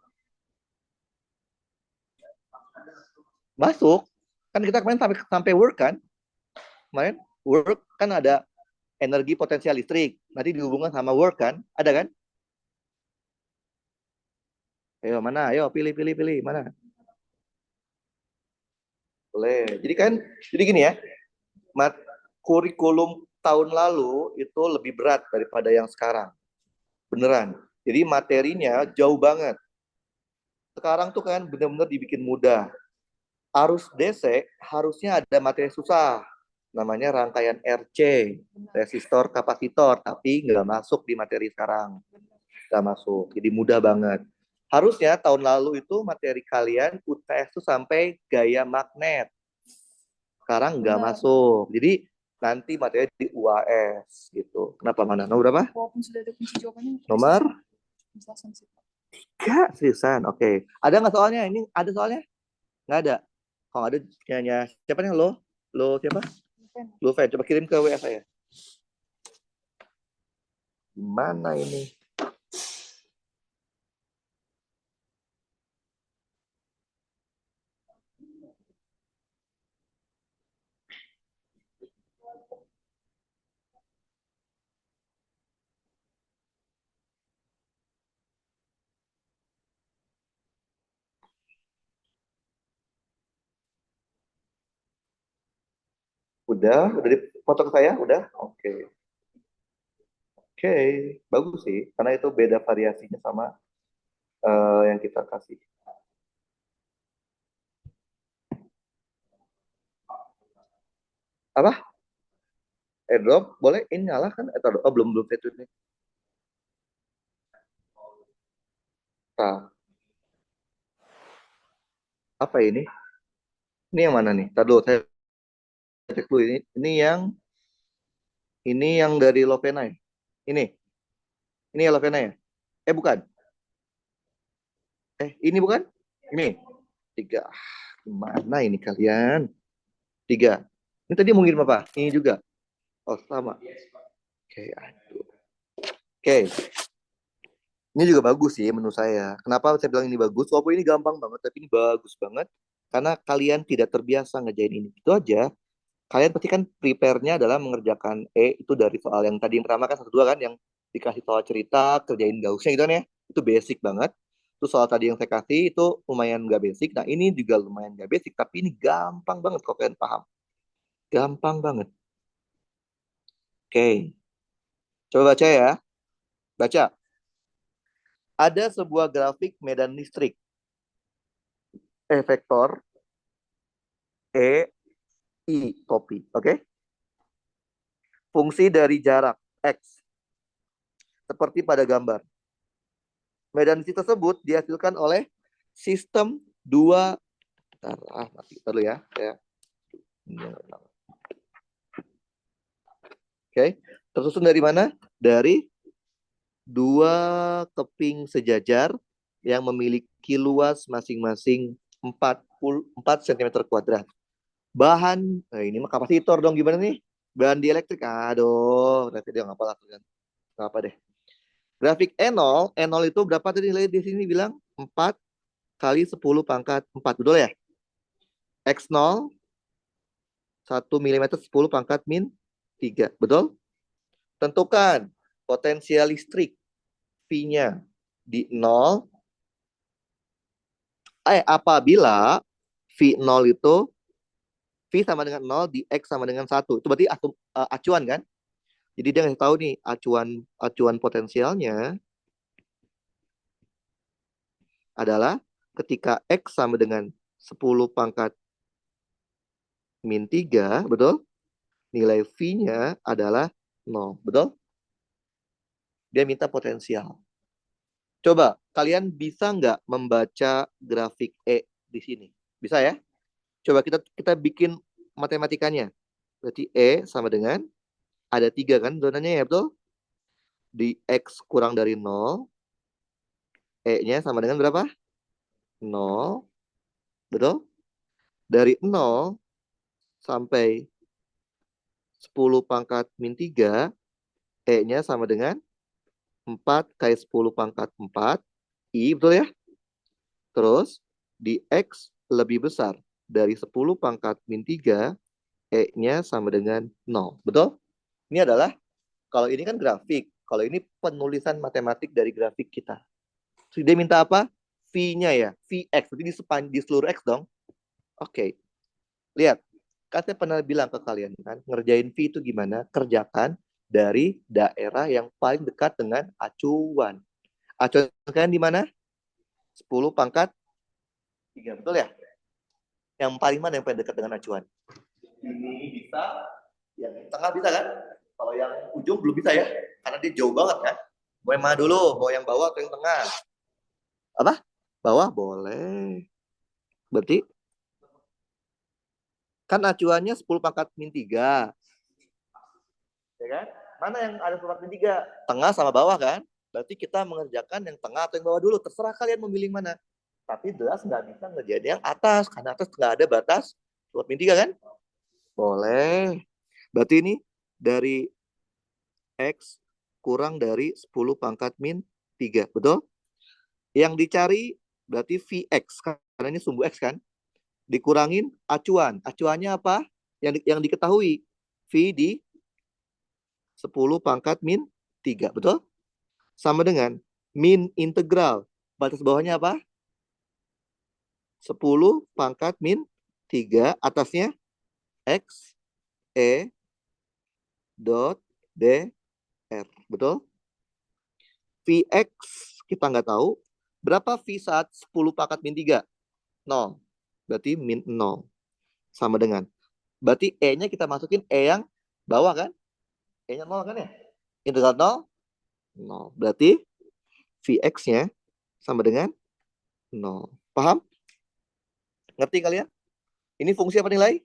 Masuk, kan kita kemarin sampai work kan, kemarin work kan ada energi potensial listrik, nanti dihubungkan sama work kan, ada kan? Ayo mana, ayo pilih mana? Boleh. Jadi gini ya, kurikulum tahun lalu itu lebih berat daripada yang sekarang. Beneran. Jadi materinya jauh banget. Sekarang tuh kan benar-benar dibikin mudah. Arus DC harusnya ada materi susah. Namanya rangkaian RC, resistor kapasitor, tapi nggak masuk di materi sekarang. Nggak masuk, jadi mudah banget. Harusnya tahun lalu itu materi kalian UTS itu sampai gaya magnet. Sekarang nggak masuk. Jadi nanti materi di UAS gitu. Kenapa mana? Nomor berapa? Walaupun sudah ada kunci jawabannya. Nomor Penjelasan sih. 3, seriusan. Oke. Ada nggak soalnya? Ini ada soalnya? Nggak ada. Kalau ada nyanyi siapa nih lo? Lo siapa? Lo Fan. Coba kirim ke WA saya. Gimana ini? Udah dipotong saya? Udah? Oke. Oke, bagus sih. Karena itu beda variasinya sama yang kita kasih. Apa? Airdrop? Boleh? Ini nyala kan? Oh, belum fitur ini. Nah, apa ini? Ini yang mana nih? Tadi saya cek dulu ini. Ini yang dari Lovena ya? Ini. Ini ya Lovena ya? Bukan. Ini bukan? Ini. 3. Gimana ini kalian? 3. Ini tadi mau ngirim apa? Ini juga. Oh, sama. Oke, aduh. Oke. Ini juga bagus sih menurut saya. Kenapa saya bilang ini bagus? Walaupun ini gampang banget, tapi ini bagus banget. Karena kalian tidak terbiasa ngerjain ini. Itu aja. Kalian pasti kan prepare-nya adalah mengerjakan itu dari soal yang tadi yang pertama kan 1, 2 kan, yang dikasih soal cerita, kerjain gausnya gitu kan ya. Itu basic banget. Terus soal tadi yang saya kasih itu lumayan nggak basic. Nah ini juga lumayan nggak basic, tapi ini gampang banget kalau kalian paham. Gampang banget. Oke. Coba baca ya. Baca. Ada sebuah grafik medan listrik. Vektor. I, topi. Oke? Fungsi dari jarak, X. Seperti pada gambar. Medan listrik tersebut dihasilkan oleh sistem 2. Mati dulu ya. Oke. Tersusun dari mana? Dari 2 keping sejajar yang memiliki luas masing-masing 4 cm kuadrat. Bahan, ini mah kapasitor dong, gimana nih? Bahan dielektrik, aduh, nanti dia nggak apa-apa kan? Nggak apa deh. Grafik E0 itu berapa tadi di sini bilang? 4 kali 10 pangkat 4, betul ya? X0 1 mm 10 pangkat min 3, betul? Tentukan potensial listrik V-nya di 0 apabila V0 itu V sama dengan 0 di X sama dengan 1. Itu berarti acuan kan? Jadi dia ngasih tahu nih acuan potensialnya adalah ketika X sama dengan 10 pangkat min 3, betul? Nilai V-nya adalah 0, betul? Dia minta potensial. Coba, kalian bisa nggak membaca grafik E di sini? Bisa ya? Coba kita bikin matematikanya. Berarti E sama dengan, ada 3 kan zonanya ya, betul? Di X kurang dari 0, E-nya sama dengan berapa? 0, betul? Dari 0 sampai 10 pangkat min 3, E-nya sama dengan 4 kali 10 pangkat 4, I, betul ya? Terus, di X lebih besar dari 10 pangkat min 3, E-nya sama dengan 0, betul? Ini adalah, kalau ini kan grafik, kalau ini penulisan matematik dari grafik kita. Jadi dia minta apa? V-nya ya, Vx, berarti di seluruh X dong. Oke. Lihat, kan saya pernah bilang ke kalian kan, ngerjain V itu gimana? Kerjakan dari daerah yang paling dekat dengan acuan. Acuan kalian di mana? 10 pangkat 3, betul ya? Yang paling mana yang paling dekat dengan acuan? Ini bisa, yang tengah bisa kan? Kalau yang ujung belum bisa ya, karena dia jauh banget kan? Mau yang mana dulu? Mau yang bawah atau yang tengah? Apa? Bawah boleh. Berarti kan acuannya 10 pangkat min 3. Ya kan? Mana yang ada 10 pangkat min 3? Tengah sama bawah kan? Berarti kita mengerjakan yang tengah atau yang bawah dulu. Terserah kalian memilih mana. Tapi jelas nggak bisa ngerjain yang atas. Karena atas nggak ada batas 10 min 3 kan? Boleh. Berarti ini dari X kurang dari 10 pangkat min 3. Betul? Yang dicari berarti Vx. Karena ini sumbu X kan? Dikurangin acuan. Acuannya apa? Yang diketahui. V di 10 pangkat min 3. Betul? Sama dengan min integral. Batas bawahnya apa? 10 pangkat min 3. Atasnya X E dot DR. Betul? Vx kita nggak tahu. Berapa V saat 10 pangkat min 3? 0. Berarti min 0. Sama dengan. Berarti E-nya kita masukin E yang bawah kan? E-nya 0 kan ya? Integral 0? 0. Berarti Vx-nya sama dengan 0. Paham? Ngerti kalian? Ini fungsi apa nilai?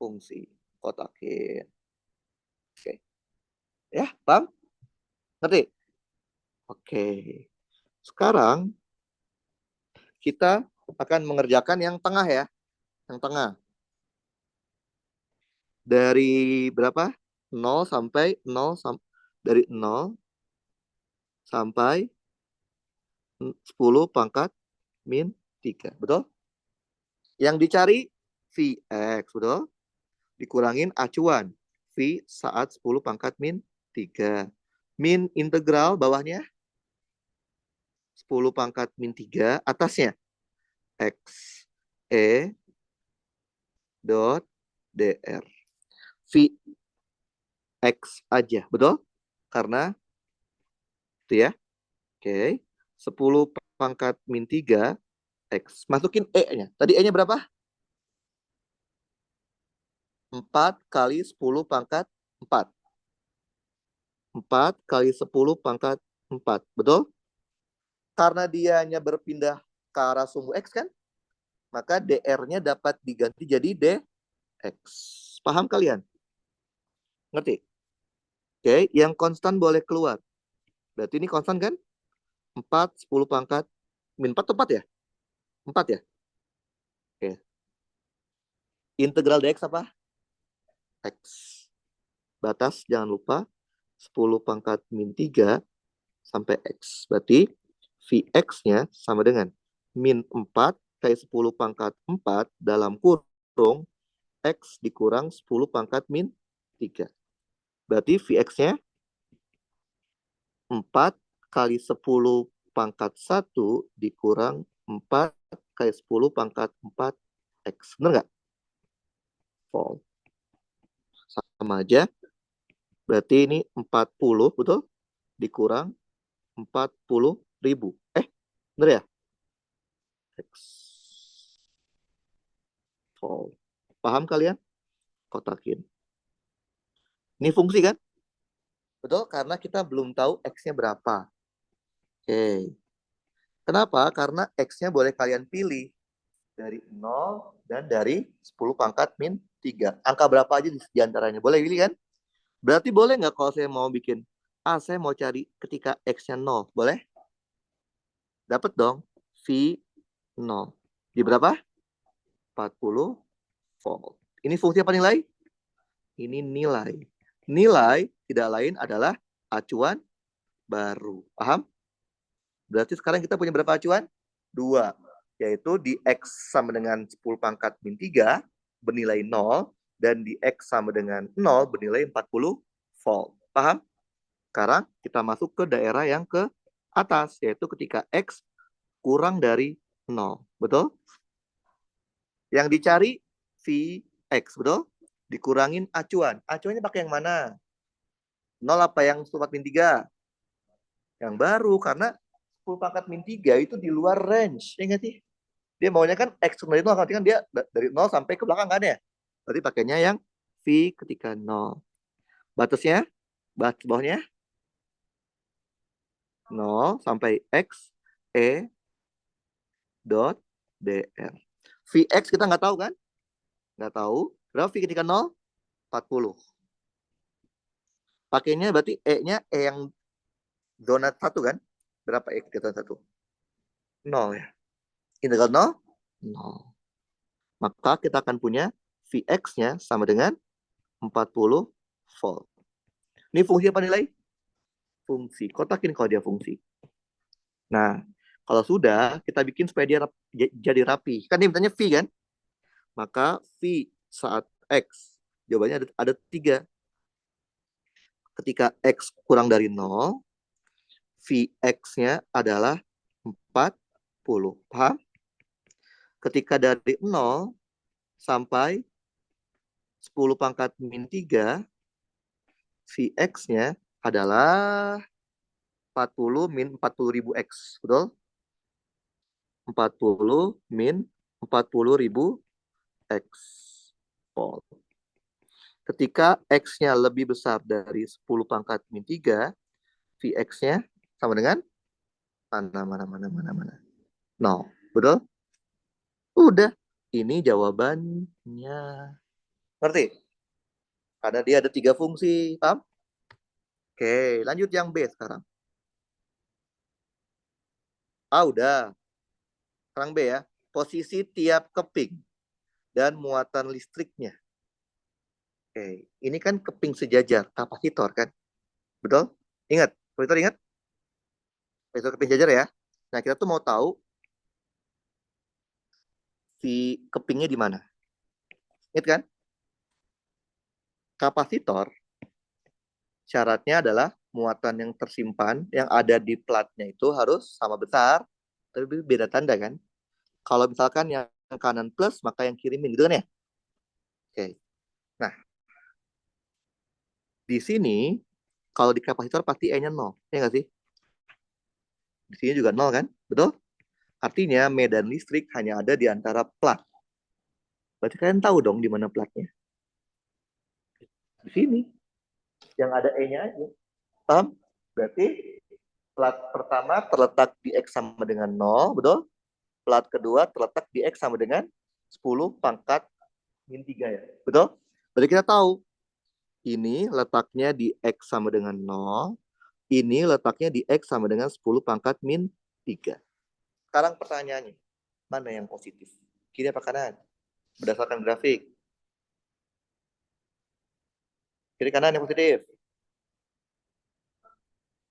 Fungsi. Kotakin. Oke. Ya, paham? Ngerti? Oke. Sekarang kita akan mengerjakan yang tengah ya. Yang tengah. Dari berapa? 0 sampai 0 dari 0 sampai 10 pangkat min 3. Betul? Yang dicari Vx, betul? Dikurangin acuan V saat 10 pangkat min 3. Min integral bawahnya 10 pangkat min 3, atasnya X E dot DR. V X aja, betul? Karena itu ya. Oke. 10 pangkat min 3 X. Masukin E-nya. Tadi E-nya berapa? 4 kali 10 pangkat 4. 4 kali 10 pangkat 4. Betul? Karena dia hanya berpindah ke arah sumbu X kan? Maka DR-nya dapat diganti jadi DX. Paham kalian? Ngerti? Oke, yang konstan boleh keluar. Berarti ini konstan kan? 4, 10 pangkat min 4 tepat ya? 4 ya? Oke. Integral DX apa? X. Batas jangan lupa 10 pangkat min 3 sampai X. Berarti Vx-nya sama dengan min 4 kali 10 pangkat 4 dalam kurung X dikurang 10 pangkat min 3. Berarti Vx-nya 4 kali 10 pangkat 1 dikurang 4 kali 10 pangkat 4 X. Benar nggak? Fall. Sama aja. Berarti ini 40, betul? Dikurang 40.000. Benar ya? X. Fall. Paham kalian? Kotakin. Ini fungsi kan? Betul? Karena kita belum tahu X-nya berapa. Oke. Kenapa? Karena X-nya boleh kalian pilih. Dari 0 dan dari 10 pangkat min 3. Angka berapa aja di antaranya. Boleh pilih kan? Berarti boleh nggak kalau saya mau bikin saya mau cari ketika X-nya 0. Boleh? Dapat dong. V 0. Di berapa? 40 volt. Ini fungsi apa nilai? Ini nilai. Nilai tidak lain adalah acuan baru. Paham? Berarti sekarang kita punya berapa acuan? 2. Yaitu di X sama dengan 10 pangkat min 3 bernilai 0. Dan di X sama dengan 0 bernilai 40 volt. Paham? Sekarang kita masuk ke daerah yang ke atas. Yaitu ketika X kurang dari 0. Betul? Yang dicari Vx. Betul? Dikurangin acuan. Acuannya pakai yang mana? 0 apa yang 10 pangkat min 3? Yang baru. Karena 10 pangkat min 3 itu di luar range. Ya nggak sih? Dia maunya kan X dari 0. Artinya kan dia dari 0 sampai ke belakang kan ya? Berarti pakainya yang V ketika 0. Batasnya? Batas bawahnya? 0 sampai X E dot DR. Vx kita nggak tahu kan? Nggak tahu. Berapa V ketika 0? 40. Pakainya berarti E-nya E yang donat 1 kan? Berapa E ketika donat 1? 0 ya. Integral 0? 0. Maka kita akan punya Vx-nya sama dengan 40 volt. Ini fungsi apa nilai? Fungsi. Kotakin kalau dia fungsi. Nah, kalau sudah, kita bikin supaya dia jadi rapi. Kan dia mintanya V kan? Maka V saat X. Jawabannya ada 3. Ketika X kurang dari 0, Vx-nya adalah 40. Paham? Ketika dari 0 sampai 10 pangkat min 3, Vx-nya adalah 40 min 40.000 X. Betul? 40 min 40.000 X. Volt. Ketika X-nya lebih besar dari 10 pangkat min 3, Vx-nya sama dengan mana. 0. Betul? Udah. Ini jawabannya. Ngerti? Karena dia ada 3 fungsi. Paham? Oke, lanjut yang B sekarang. Udah. Sekarang B ya. Posisi tiap keping dan muatan listriknya. Oke, ini kan keping sejajar, kapasitor kan? Betul? Ingat, kapasitor ingat? Kapasitor keping sejajar ya. Nah, kita tuh mau tahu si kepingnya di mana. Ingat kan? Kapasitor syaratnya adalah muatan yang tersimpan yang ada di platnya itu harus sama besar, tapi beda tanda kan? Kalau misalkan yang kanan plus, maka yang kiri min, gitu kan ya? Oke. Nah, di sini kalau di kapasitor pasti E-nya 0, ya nggak sih? Di sini juga 0 kan? Betul? Artinya medan listrik hanya ada di antara plat. Berarti kalian tahu dong di mana platnya. Di sini. Yang ada E-nya aja. Paham? Berarti plat pertama terletak di X sama dengan 0, betul? Plat kedua terletak di X sama dengan 10 pangkat min 3 ya. Betul? Berarti kita tahu ini letaknya di X sama dengan 0, ini letaknya di X sama dengan 10 pangkat min 3. Sekarang pertanyaannya, mana yang positif? Kiri apa kanan? Berdasarkan grafik. Kiri kanan yang positif.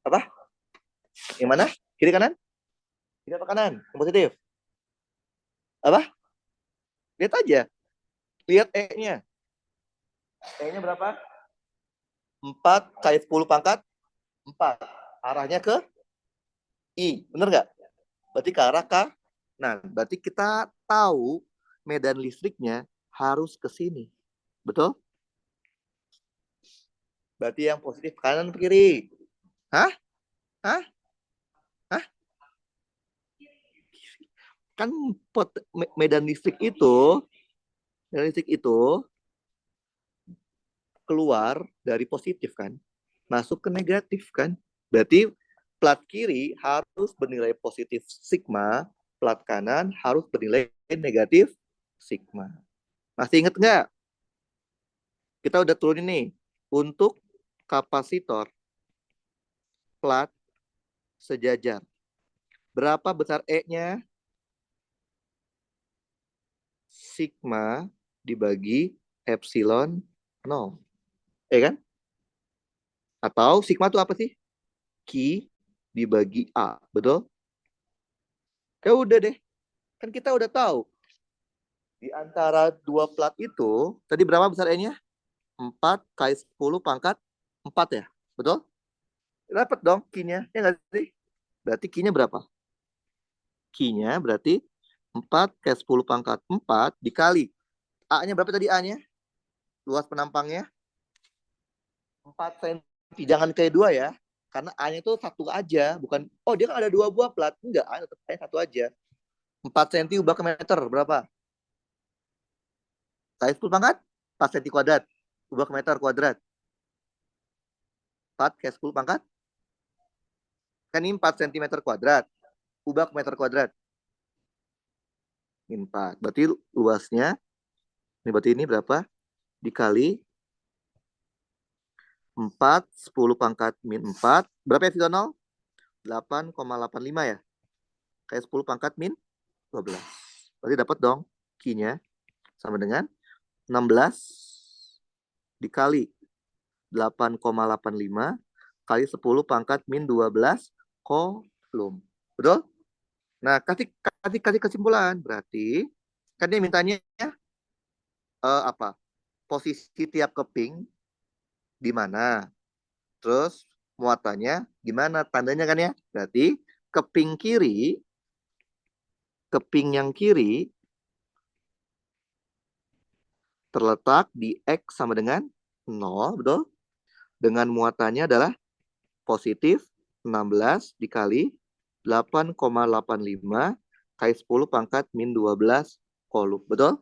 Apa? Yang mana? Kiri kanan? Kiri apa kanan? Yang positif. Apa? Lihat aja. Lihat E-nya. E-nya berapa? 4 kali 10 pangkat 4. Arahnya ke I. Bener nggak? Berarti ke arah K. Nah, berarti kita tahu medan listriknya harus ke sini. Betul? Berarti yang positif kanan atau kiri? Hah? Hah? Hah? Kan medan listrik itu keluar dari positif kan, masuk ke negatif kan. Berarti plat kiri harus bernilai positif sigma, plat kanan harus bernilai negatif sigma. Masih inget nggak? Kita udah turunin nih. Untuk kapasitor plat sejajar. Berapa besar E-nya? Sigma dibagi epsilon 0. Kan? Atau sigma itu apa sih? Q dibagi A. Betul? Ya udah deh. Kan kita udah tahu. Di antara dua plat itu, tadi berapa besar E-nya? 4 kali 10 pangkat 4 ya? Betul? Dapat dong Q-nya. Ya nggak sih? Berarti Q-nya berapa? Q-nya berarti 4 kali 10 pangkat 4 dikali. A-nya berapa tadi A-nya? Luas penampangnya? 4 cm. Jangan kayak 2 ya. Karena A-nya itu satu aja. Bukan, oh dia kan ada 2 buah plat. Enggak, A tetap satu aja. 4 cm ubah ke meter. Berapa? Kali 10 pangkat? 4 cm kuadrat. Ubah ke meter kuadrat. 4 kali 10 pangkat? Kan ini 4 cm kuadrat. Ubah ke meter kuadrat. Ini 4. Berarti luasnya, ini berapa? Dikali 4, 10 pangkat min 4. Berapa epsilon 0? 8,85 ya? Kayak 10 pangkat min 12. Berarti dapat dong Q-nya sama dengan 16 dikali 8,85 kali 10 pangkat min 12 kolom. Betul? Nah, kasih kesimpulan. Berarti kan dia mintanya apa? Posisi tiap keping di mana? Terus muatannya gimana? Tandanya kan ya? Berarti keping yang kiri terletak di X sama dengan 0, betul? Dengan muatannya adalah positif 16 dikali 8,85 kali 10 pangkat min 12 kolom, betul?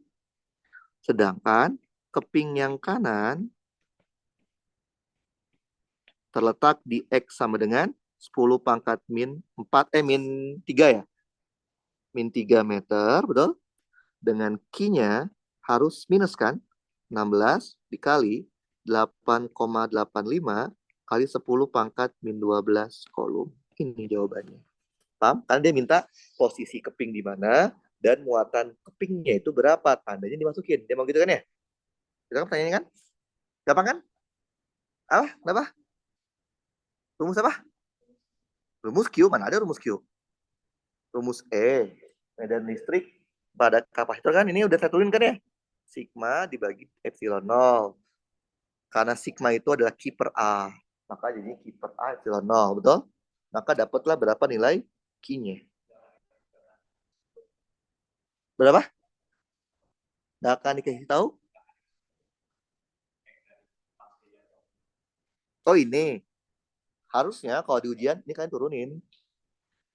Sedangkan keping yang kanan terletak di X sama dengan 10 pangkat min 3 ya. Min 3 meter, betul? Dengan Q-nya harus minus kan? 16 dikali 8,85 kali 10 pangkat min 12 kolom. Ini jawabannya. Paham? Karena dia minta posisi keping di mana dan muatan kepingnya itu berapa. Tandanya dimasukin. Dia mau gitu kan ya? Itu kan pertanyaannya kan? Gampang kan? Apa? Kenapa? Rumus apa? Rumus Q. Mana ada rumus Q? Rumus E. Medan listrik pada kapasitor kan ini udah saya tulis kan ya? Sigma dibagi epsilon 0. Karena sigma itu adalah Q per A. Maka jadi Q per A epsilon 0. Betul? Maka dapatlah berapa nilai Q-nya. Berapa? Nggak akan dikasih tahu? Oh ini. Harusnya kalau di ujian, ini kalian turunin.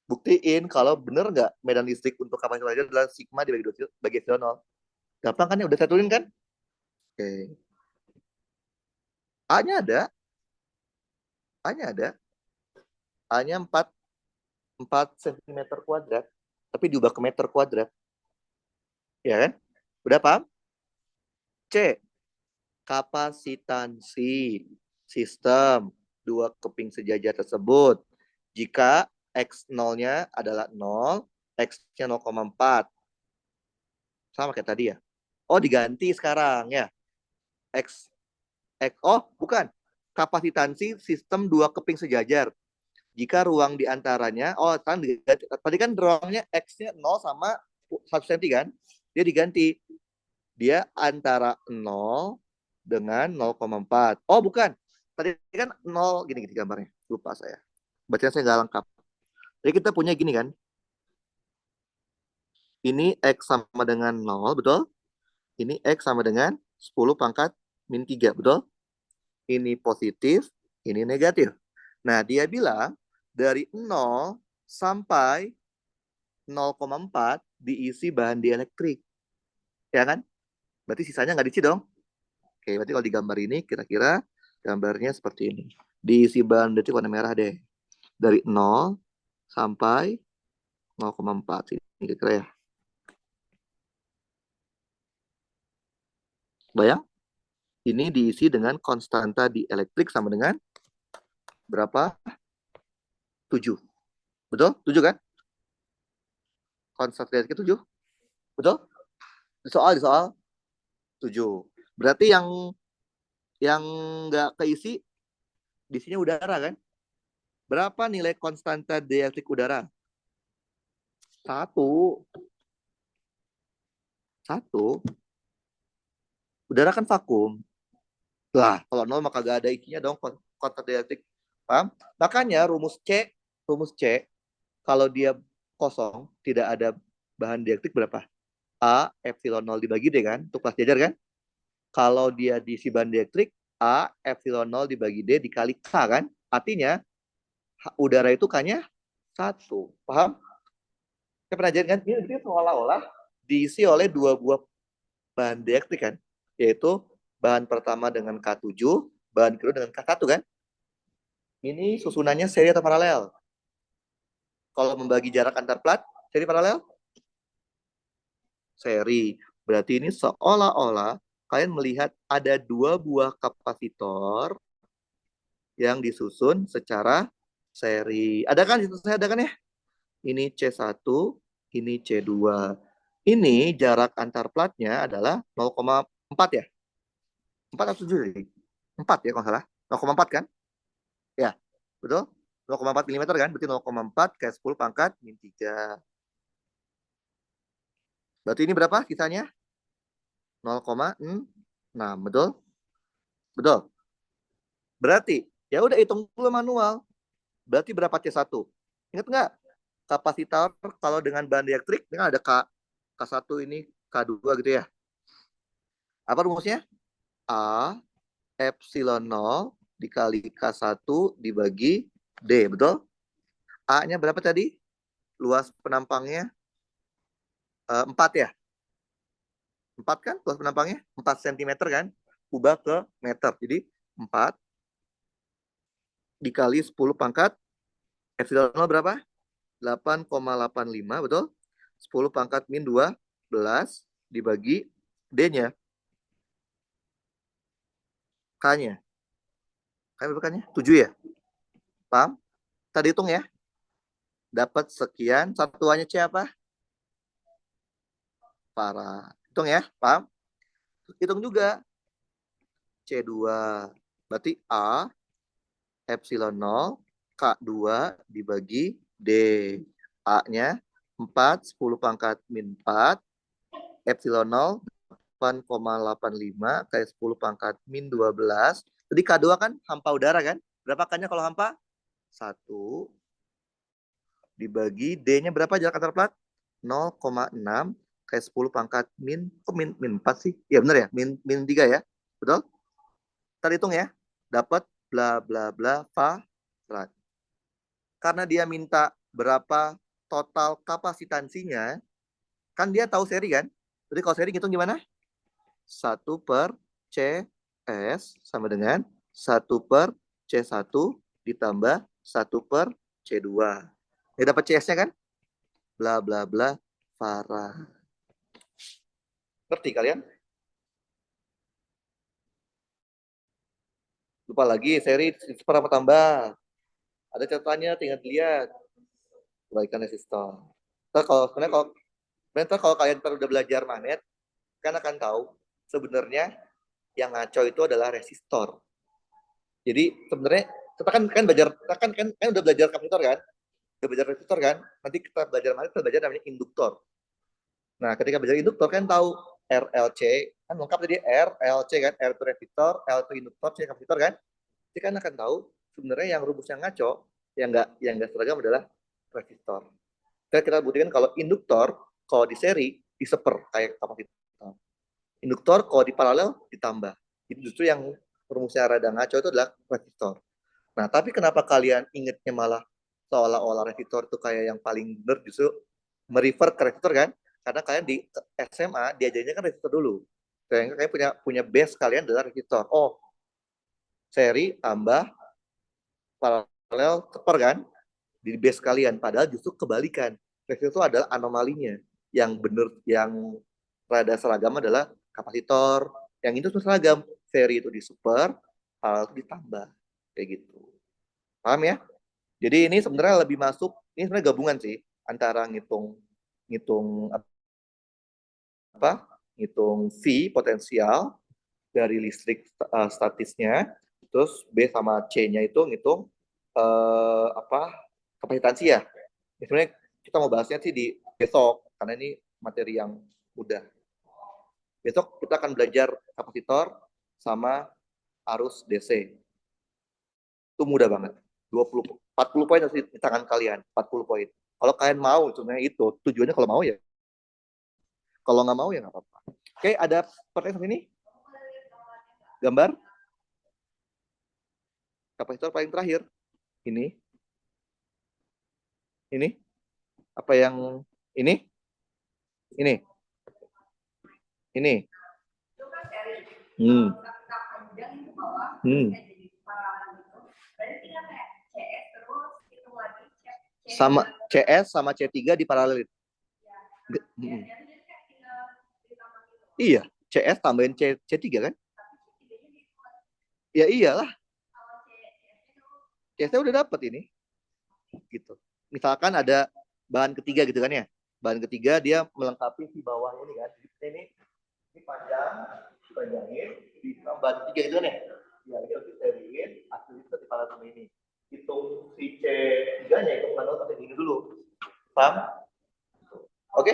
Buktiin kalau bener nggak medan listrik untuk kapasitor itu adalah sigma dibagi 2 bagi epsilon 0. Gampang kan ya? Udah saya turunin kan? Oke. A-nya ada. A-nya ada. A-nya 4 cm kuadrat. Tapi diubah ke meter kuadrat. Ya kan? Udah paham? C. Kapasitansi sistem dua keping sejajar tersebut. Jika X0-nya adalah 0, X-nya 0,4. Sama kayak tadi ya. Oh, diganti sekarang ya. Oh, bukan. Kapasitansi sistem dua keping sejajar. Jika ruang di antaranya, tadi kan ruangnya X-nya 0 sama 1 cm kan? Dia diganti. Dia antara 0 dengan 0,4. Oh, bukan. Tadi kan 0, gini gambarnya. Lupa saya. Bacaan saya nggak lengkap. Jadi kita punya gini kan. Ini X sama dengan 0, betul? Ini X sama dengan 10 pangkat min 3, betul? Ini positif, ini negatif. Nah, dia bilang dari 0 sampai 0,4 diisi bahan dielektrik. Ya kan? Berarti sisanya nggak diisi dong. Oke, berarti kalau digambar ini kira-kira gambarnya seperti ini. Diisi bahan dielektrik warna merah deh. Dari 0 sampai 0,4. Ini kira-kira ya. Bayang? Ini diisi dengan konstanta dielektrik sama dengan berapa? 7. Betul? 7 kan? Konstanta dielektrik 7. Betul? Di soal 7. Berarti yang nggak keisi diisinya udara kan? Berapa nilai konstanta dielektrik udara? 1. Udara kan vakum. Lah, kalau 0 maka gak ada isinya dong konstanta dielektrik. Paham? Makanya rumus C kalau dia kosong, tidak ada bahan dielektrik berapa? A epsilon 0 dibagi D kan? Untuk kelas jajar kan? Kalau dia diisi bahan dielektrik, A epsilon 0 dibagi D dikali K kan? Artinya udara itu K-nya 1. Paham? Saya pernah ajarin kan? Ini seolah-olah diisi oleh 2 buah bahan dielektrik kan? Yaitu bahan pertama dengan K7, bahan kedua dengan K1 kan? Ini susunannya seri atau paralel? Kalau membagi jarak antar plat, seri paralel? Seri. Berarti ini seolah-olah kalian melihat ada 2 buah kapasitor yang disusun secara seri. Ada kan? Itu saya ada kan ya? Ini C1, ini C2. Ini jarak antar platnya adalah 0,4 ya? 4 atau 7? 4 ya kalau salah. 0,4 kan? Ya, betul? 0,4 mm kan? Berarti 0,4 ke 10 pangkat min 3. Berarti ini berapa kisahnya? 0,6, betul? Betul. Berarti, ya udah hitung dulu manual. Berarti berapa C1? Ingat nggak? Kapasitor kalau dengan bahan dielektrik, ini kan ada K1 ini, K2 gitu ya. Apa rumusnya? A epsilon 0 dikali K1 dibagi D, betul? A-nya berapa tadi? Luas penampangnya 4 ya? 4 kan luas penampangnya? 4 cm kan? Ubah ke meter. Jadi 4 dikali 10 pangkat epsilon 0 berapa? 8,85, betul? 10 pangkat min 12 dibagi D-nya. K-nya. K berapa K-nya? 7 ya? Paham? Tadi hitung ya. Dapat sekian. Satuannya C apa? Farad. Hitung ya, paham? Hitung juga. C2. Berarti A epsilon 0 K2 dibagi D. A-nya 4, 10 pangkat min 4. Epsilon 0, 8,85 kali 10 pangkat min 12. Jadi K2 kan hampa udara kan? Berapa K-nya kalau hampa? 1 dibagi D-nya berapa jarak antar plat? 0,6 kali 10 pangkat min, kok min 4 sih? Ya benar ya, min 3 ya. Betul? Kita hitung ya. Dapat bla bla bla farad. Karena dia minta berapa total kapasitansinya, kan dia tahu seri kan? Jadi kalau seri hitung gimana? 1 per CS sama dengan 1 per C1 ditambah 1 per C2. Ini dapat CS-nya kan? Bla bla bla farad. Ngerti kalian? Lupa lagi seri seberapa tambah. Ada catatannya, tinggal dilihat. Kebaikan resistor. Sebenarnya kalau kalian udah belajar magnet, kan akan tahu sebenarnya yang ngaco itu adalah resistor. Jadi sebenarnya kita kan udah belajar kapasitor kan? Udah belajar resistor kan? Nanti kita belajar magnet, kita belajar namanya induktor. Nah, ketika belajar induktor kan tahu RLC, kan lengkap tadi RLC kan, R itu resistor, L itu induktor, C kapasitor kan? Jadi kan akan tahu sebenarnya yang rumusnya ngaco, yang enggak seragam adalah resistor. Kita buktikan kalau induktor, kalau di seri, diseper kayak kapasitor. Induktor, kalau di paralel, ditambah. Itu justru yang rumusnya rada ngaco itu adalah resistor. Nah, tapi kenapa kalian ingetnya malah seolah-olah resistor itu kayak yang paling benar, justru merefer ke resistor kan? Karena kalian di SMA diajarnya kan resistor dulu. Kalian punya base kalian adalah resistor. Oh, seri tambah paralel seper kan? Di base kalian. Padahal justru kebalikan. Resistor itu adalah anomalinya. Yang benar, yang rada seragam adalah kapasitor. Yang itu seragam. Seri itu di super, paralel itu ditambah. Kayak gitu. Paham ya? Jadi ini sebenarnya lebih masuk, ini sebenarnya gabungan sih antara ngitung V potensial dari listrik statisnya, terus B sama C-nya itu ngitung kapasitansi ya. Sebenarnya kita mau bahasnya sih di besok karena ini materi yang mudah. Besok kita akan belajar kapasitor sama arus DC. Itu mudah banget. 40 poin di tangan kalian, 40 poin. Kalau kalian mau, sebenarnya itu tujuannya kalau mau ya. Kalau nggak mau ya nggak apa-apa. Oke, ada pertanyaan ini? Gambar? Kapasitor paling terakhir. Ini. Apa yang ini? Ini. Sama CS sama C3 diparalelin. Iya, CS tambahin C3 kan? Ya iyalah. CS udah dapat ini. Gitu. Misalkan ada bahan ketiga gitu kan ya. Bahan ketiga dia melengkapi di bawahnya ini kan. Ini panjangin di bahan ketiga gitu kan ya. Ya, ini harus diseriin, hasil itu diparalel sama ini. Hitung si C3-nya itu manual pakai gini dulu. Paham? Oke?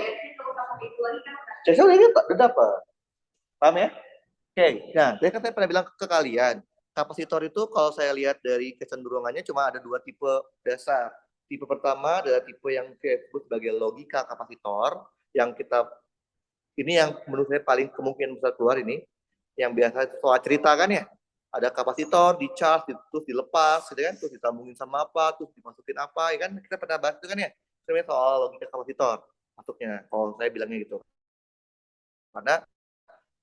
C3 udah dapat. Paham ya? Oke. Nah, saya kan pernah bilang ke kalian, kapasitor itu kalau saya lihat dari kecenderungannya cuma ada 2 tipe dasar. Tipe pertama adalah tipe yang disebut sebagai logika kapasitor, yang ini yang menurut saya paling kemungkinan besar keluar ini. yang biasa soal cerita kan ya, ada kapasitor di charge terus dilepas gitu kan, terus disambungin sama apa, terus dimasukin apa, ya kan kita pernah bahas itu kan ya, sebenarnya soal logika kapasitor masuknya, kalau saya bilangnya gitu. Karena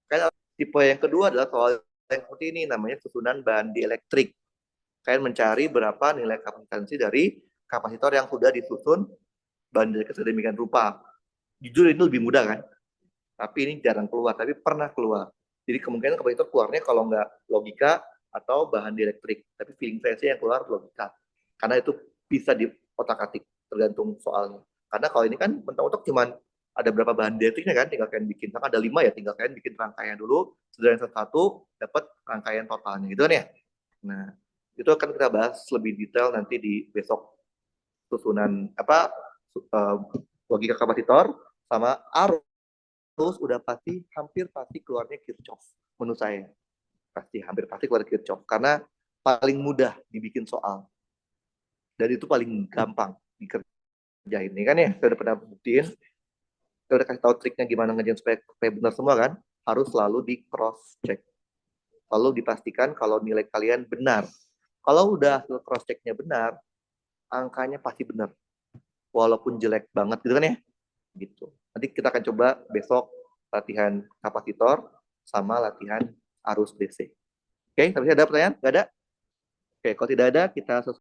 kayak tipe yang kedua adalah soal yang seperti ini, namanya susunan bahan dielektrik. Kalian mencari berapa nilai kapasitansi dari kapasitor yang sudah disusun bahan dielektrik sedemikian rupa. Jujur ini lebih mudah kan, tapi ini jarang keluar, tapi pernah keluar. Jadi kemungkinan kapasitor keluarnya kalau nggak logika atau bahan dielektrik, tapi feeling saya sih yang keluar logika. Karena itu bisa di otak-atik, tergantung soalnya. Karena kalau ini kan mentok-mentok cuman ada berapa bahan dielektriknya kan, tinggal kalian bikin. Misalkan ada 5 ya, tinggal kalian bikin rangkaian dulu, setelah yang satu dapat rangkaian totalnya, gitu kan ya. Nah, itu akan kita bahas lebih detail nanti di besok, susunan apa logika kapasitor sama arus udah pasti hampir pasti keluarnya Kirchhoff menurut saya. Pasti hampir pasti keluar Kirchhoff karena paling mudah dibikin soal. Dan itu paling gampang dikerjain. Ini kan ya, saya udah pernah buktiin. Saya udah kasih tahu triknya gimana ngerjain supaya benar semua kan. Harus selalu di cross check. Lalu dipastikan kalau nilai kalian benar. Kalau udah cross checknya benar, angkanya pasti benar. Walaupun jelek banget gitu kan ya. Gitu. Nanti kita akan coba besok latihan kapasitor sama latihan arus DC. Oke, tapi ada pertanyaan? Nggak ada? Oke, kalau tidak ada kita